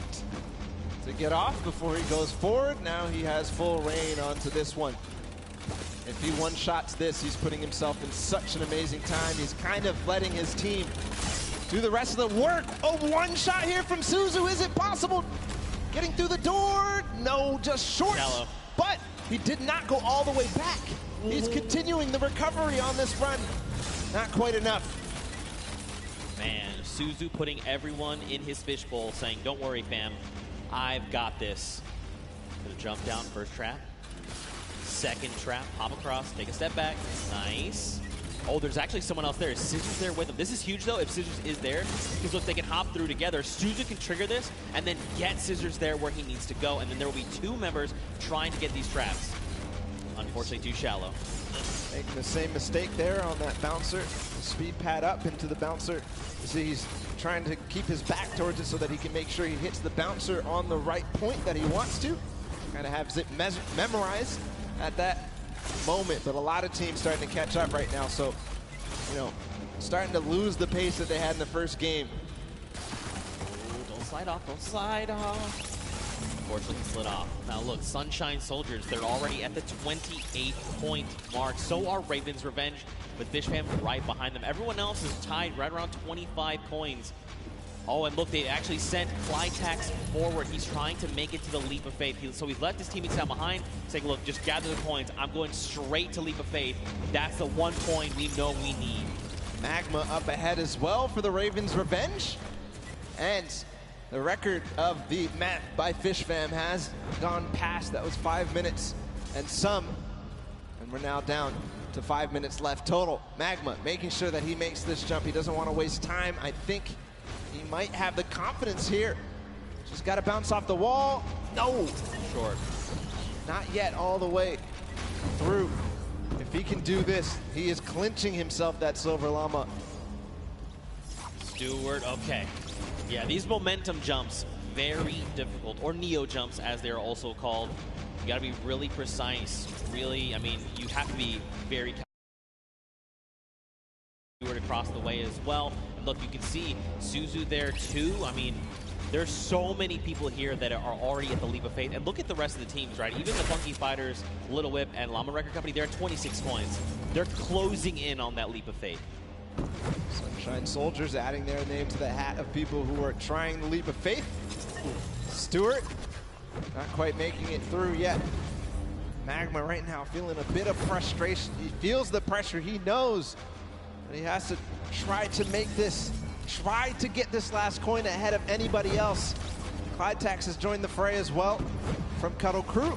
to get off before he goes forward. Now he has full reign onto this one. If he one-shots this, he's putting himself in such an amazing time. He's kind of letting his team do the rest of the work. Oh, one shot here from Suzu. Is it possible? Getting through the door? No, just short. Shallow. But he did not go all the way back. He's continuing the recovery on this run. Not quite enough. Man, Suzu putting everyone in his fishbowl, saying, don't worry, fam, I've got this. Gonna jump down, first trap. Second trap, hop across, take a step back. Nice. Oh, there's actually someone else there. Is Scissors there with him? This is huge, though, if Scissors is there, because look, they can hop through together. Suzu can trigger this, and then get Scissors there where he needs to go, and then there will be two members trying to get these traps. Unfortunately, too shallow. Making the same mistake there on that bouncer. Speed pad up into the bouncer. You see he's trying to keep his back towards it so that he can make sure he hits the bouncer on the right point that he wants to. Kind of has it memorized at that moment, but a lot of teams starting to catch up right now. So, you know, starting to lose the pace that they had in the first game. Ooh, don't slide off, don't slide off. Unfortunately, slid off. Now look, Sunshine Soldiers, they're already at the 28-point mark. So are Raven's Revenge, with Fish Fam right behind them. Everyone else is tied right around 25 coins. Oh, and look, they actually sent Flytax forward. He's trying to make it to the Leap of Faith. So he's left his teammates down behind, saying, look, just gather the coins. I'm going straight to Leap of Faith. That's the 1 point we know we need. Magma up ahead as well for the Raven's Revenge. And the record of the map by Fish Fam has gone past. That was 5 minutes and some. And we're now down to 5 minutes left total. Magma making sure that he makes this jump. He doesn't want to waste time. I think he might have the confidence here. Just got to bounce off the wall. No. Short. Not yet all the way through. If he can do this, he is clinching himself that Silver Llama. Stewart, okay. Yeah, these momentum jumps, very difficult, or neo jumps as they're also called. You gotta be really precise, really, I mean, you have to be very Stewart across the way as well. And look, you can see Suzu there too. I mean, there's so many people here that are already at the leap of faith. And look at the rest of the teams, right? Even the Funky Fighters, Little Whip, and Llama Record Company, they're at 26 coins. They're closing in on that leap of faith. Sunshine Soldiers adding their name to the hat of people who are trying the leap of faith. Stewart, not quite making it through yet. Magma right now feeling a bit of frustration. He feels the pressure. He knows that he has to try to make this, try to get this last coin ahead of anybody else. Clytax has joined the fray as well from Cuddle Crew.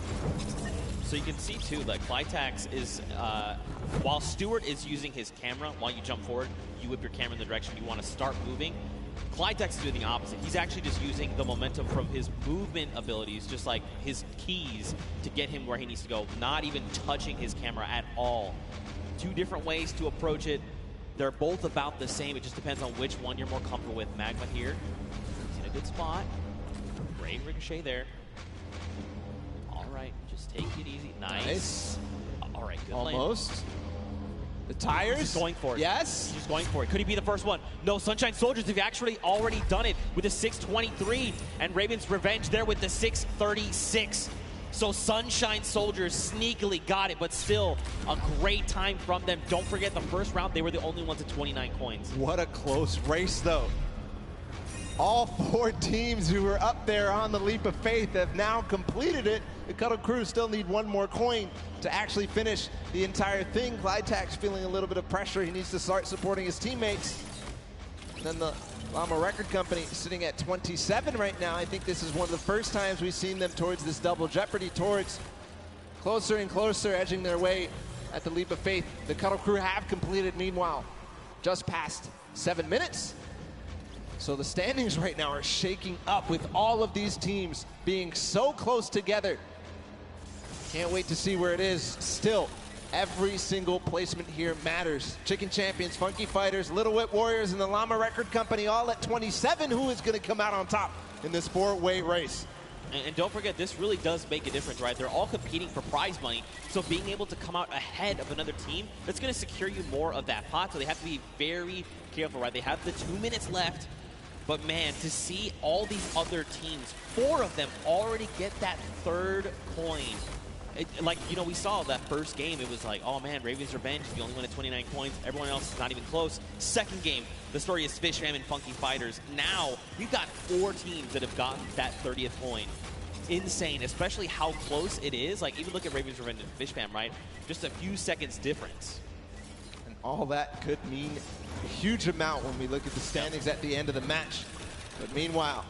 So you can see too, like Clytax is, while Stewart is using his camera, while you jump forward, you whip your camera in the direction you want to start moving. Clytax is doing the opposite. He's actually just using the momentum from his movement abilities, just like his keys, to get him where he needs to go, not even touching his camera at all. Two different ways to approach it. They're both about the same. It just depends on which one you're more comfortable with. Magma here. He's in a good spot. Great ricochet there. All right, just take it easy. Nice. All right, good Almost. Land. The tires? He's just going for it. Yes. He's just going for it. Could he be the first one? No, Sunshine Soldiers have actually already done it with a 623, and Raven's Revenge there with the 636. So Sunshine Soldiers sneakily got it, but still a great time from them. Don't forget the first round, they were the only ones at 29 coins. What a close race, though. All four teams who were up there on the leap of faith have now completed it. The Cuddle Crew still need one more coin to actually finish the entire thing. Clytax feeling a little bit of pressure. He needs to start supporting his teammates. And then the Llama Record Company sitting at 27 right now. I think this is one of the first times we've seen them towards this double jeopardy, towards closer and closer, edging their way at the leap of faith. The Cuddle Crew have completed, meanwhile, just past 7 minutes. So the standings right now are shaking up with all of these teams being so close together. Can't wait to see where it is. Still, every single placement here matters. Chicken Champions, Funky Fighters, Little Whip Warriors, and the Llama Record Company all at 27. Who is going to come out on top in this four-way race? And don't forget, this really does make a difference, right? They're all competing for prize money, so being able to come out ahead of another team, that's going to secure you more of that pot, so they have to be very careful, right? They have the 2 minutes left, but man, to see all these other teams, 4 of them already get that third coin. Like, you know, we saw that first game, it was like, oh man, Raven's Revenge, you only win at 29 coins, everyone else is not even close. Second game, the story is Fish Fam and Funky Fighters. Now, we've got 4 teams that have gotten that 30th coin. Insane, especially how close it is. Like, even look at Raven's Revenge and Fish Fam, right? Just a few seconds difference. And all that could mean a huge amount when we look at the standings at the end of the match. But meanwhile,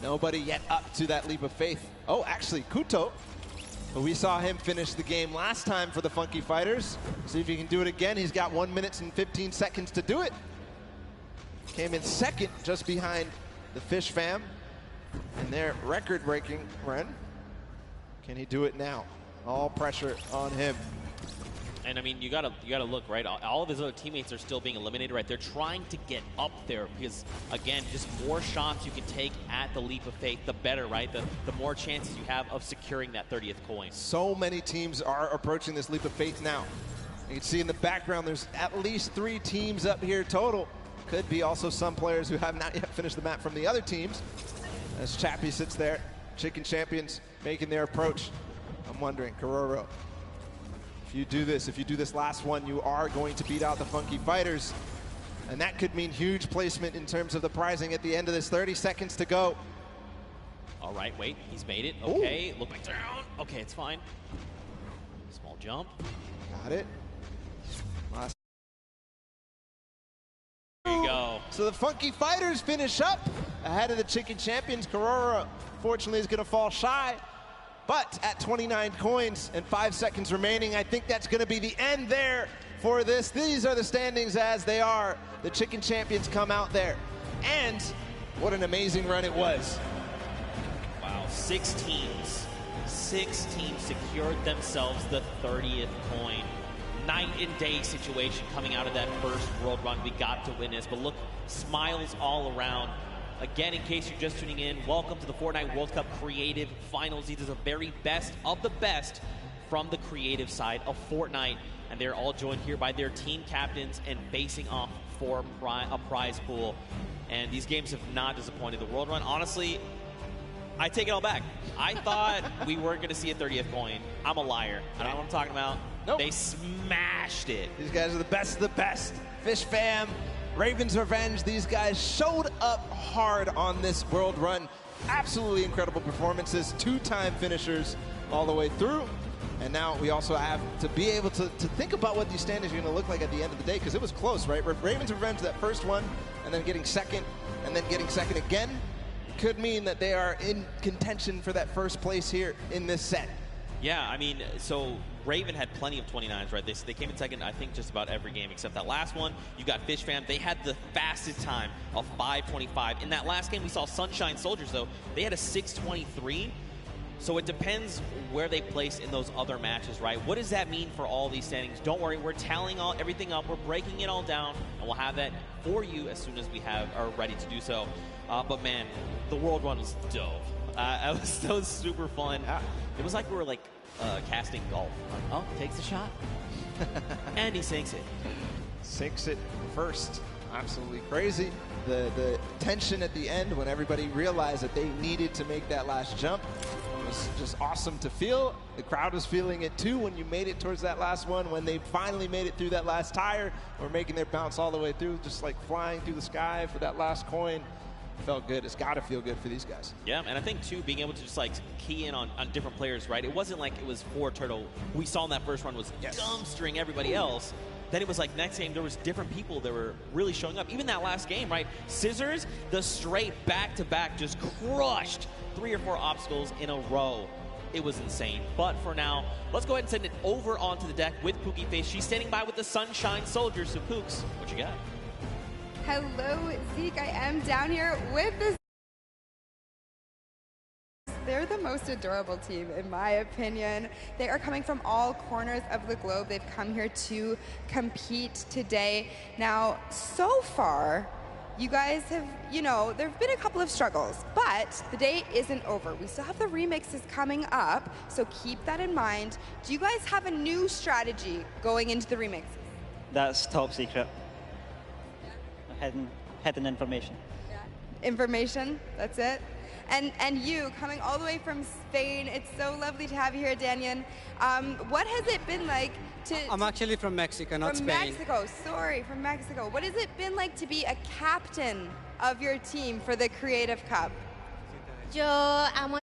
nobody yet up to that leap of faith. Oh, actually, Kuto. But we saw him finish the game last time for the Funky Fighters. See if he can do it again. He's got 1 minute and 15 seconds to do it. Came in second, just behind the Fish Fam in their record-breaking run. Can he do it now? All pressure on him. And I mean, you gotta look, right? All of his other teammates are still being eliminated, right? They're trying to get up there because, again, just more shots you can take at the leap of faith, the better, right? The more chances you have of securing that 30th coin. So many teams are approaching this leap of faith now. You can see in the background, there's at least 3 teams up here total. Could be also some players who have not yet finished the map from the other teams. As Chappie sits there, Chicken Champions making their approach. I'm wondering, Kororo, if you do this last one, you are going to beat out the Funky Fighters. And that could mean huge placement in terms of the prizing at the end of this. 30 seconds to go. All right, wait, he's made it. Okay, look back down. Okay, it's fine. Small jump. Got it. Last. There you go. So the Funky Fighters finish up ahead of the Chicken Champions. Kororo, fortunately, is going to fall shy. But at 29 coins and 5 seconds remaining, I think that's going to be the end there for this. These are the standings as they are. The Chicken Champions come out there. And what an amazing run it was. Wow, 6 teams. 6 teams secured themselves the 30th coin. night and day situation coming out of that first World Run we got to witness. But look, smiles all around. Again, in case you're just tuning in, welcome to the Fortnite World Cup Creative Finals. These are the very best of the best from the creative side of Fortnite. And they're all joined here by their team captains and facing off for a prize pool. And these games have not disappointed. The World Run, honestly, I take it all back. I thought we weren't going to see a 30th coin. I'm a liar. I don't know what I'm talking about. Nope. They smashed it. These guys are the best of the best. Fish Fam, Raven's Revenge, these guys showed up hard on this World Run. Absolutely incredible performances, 2-time finishers all the way through. And now we also have to be able to think about what these standings are going to look like at the end of the day, because it was close, right? Raven's Revenge, that first one, and then getting second, and then getting second again, could mean that they are in contention for that first place here in this set. Yeah, I mean, so Raven had plenty of 29s, right? They came in second, I think, just about every game except that last one. You got Fish Fam. They had the fastest time of 5:25. In that last game, we saw Sunshine Soldiers, though. They had a 6:23. So it depends where they place in those other matches, right? What does that mean for all these standings? Don't worry, we're tallying everything up. We're breaking it all down, and we'll have that for you as soon as we are ready to do so. But man, the World Run was dope. It was so super fun. It was like we were like casting golf. Like, oh, takes a shot, and he sinks it. Sinks it first. Absolutely crazy. The tension at the end when everybody realized that they needed to make that last jump was just awesome to feel. The crowd was feeling it too when you made it towards that last one, when they finally made it through that last tire, or making their bounce all the way through, just like flying through the sky for that last coin. Felt good. It's got to feel good for these guys. Yeah, and I think, too, being able to just, like, key in on different players, right? It wasn't like it was 4 Turtle. We saw in that first run was dumpstering everybody else. Then it was like next game, there was different people that were really showing up. Even that last game, right? Scissors, the straight back-to-back just crushed 3 or 4 obstacles in a row. It was insane. But for now, let's go ahead and send it over onto the deck with Pookie Face. She's standing by with the Sunshine Soldiers. So, Pooks, what you got? Hello, Zeke. I am down here with the... They're the most adorable team, in my opinion. They are coming from all corners of the globe. They've come here to compete today. Now, so far, you guys have, there have been a couple of struggles, but the day isn't over. We still have the remixes coming up, so keep that in mind. Do you guys have a new strategy going into the remixes? That's top secret. Hidden information. Yeah. Information, that's it. And you, coming all the way from Spain, it's so lovely to have you here, Daniel. What has it been like to... I'm actually from Mexico, not Spain. From Mexico, sorry, from Mexico. What has it been like to be a captain of your team for the Creative Cup? Yo amo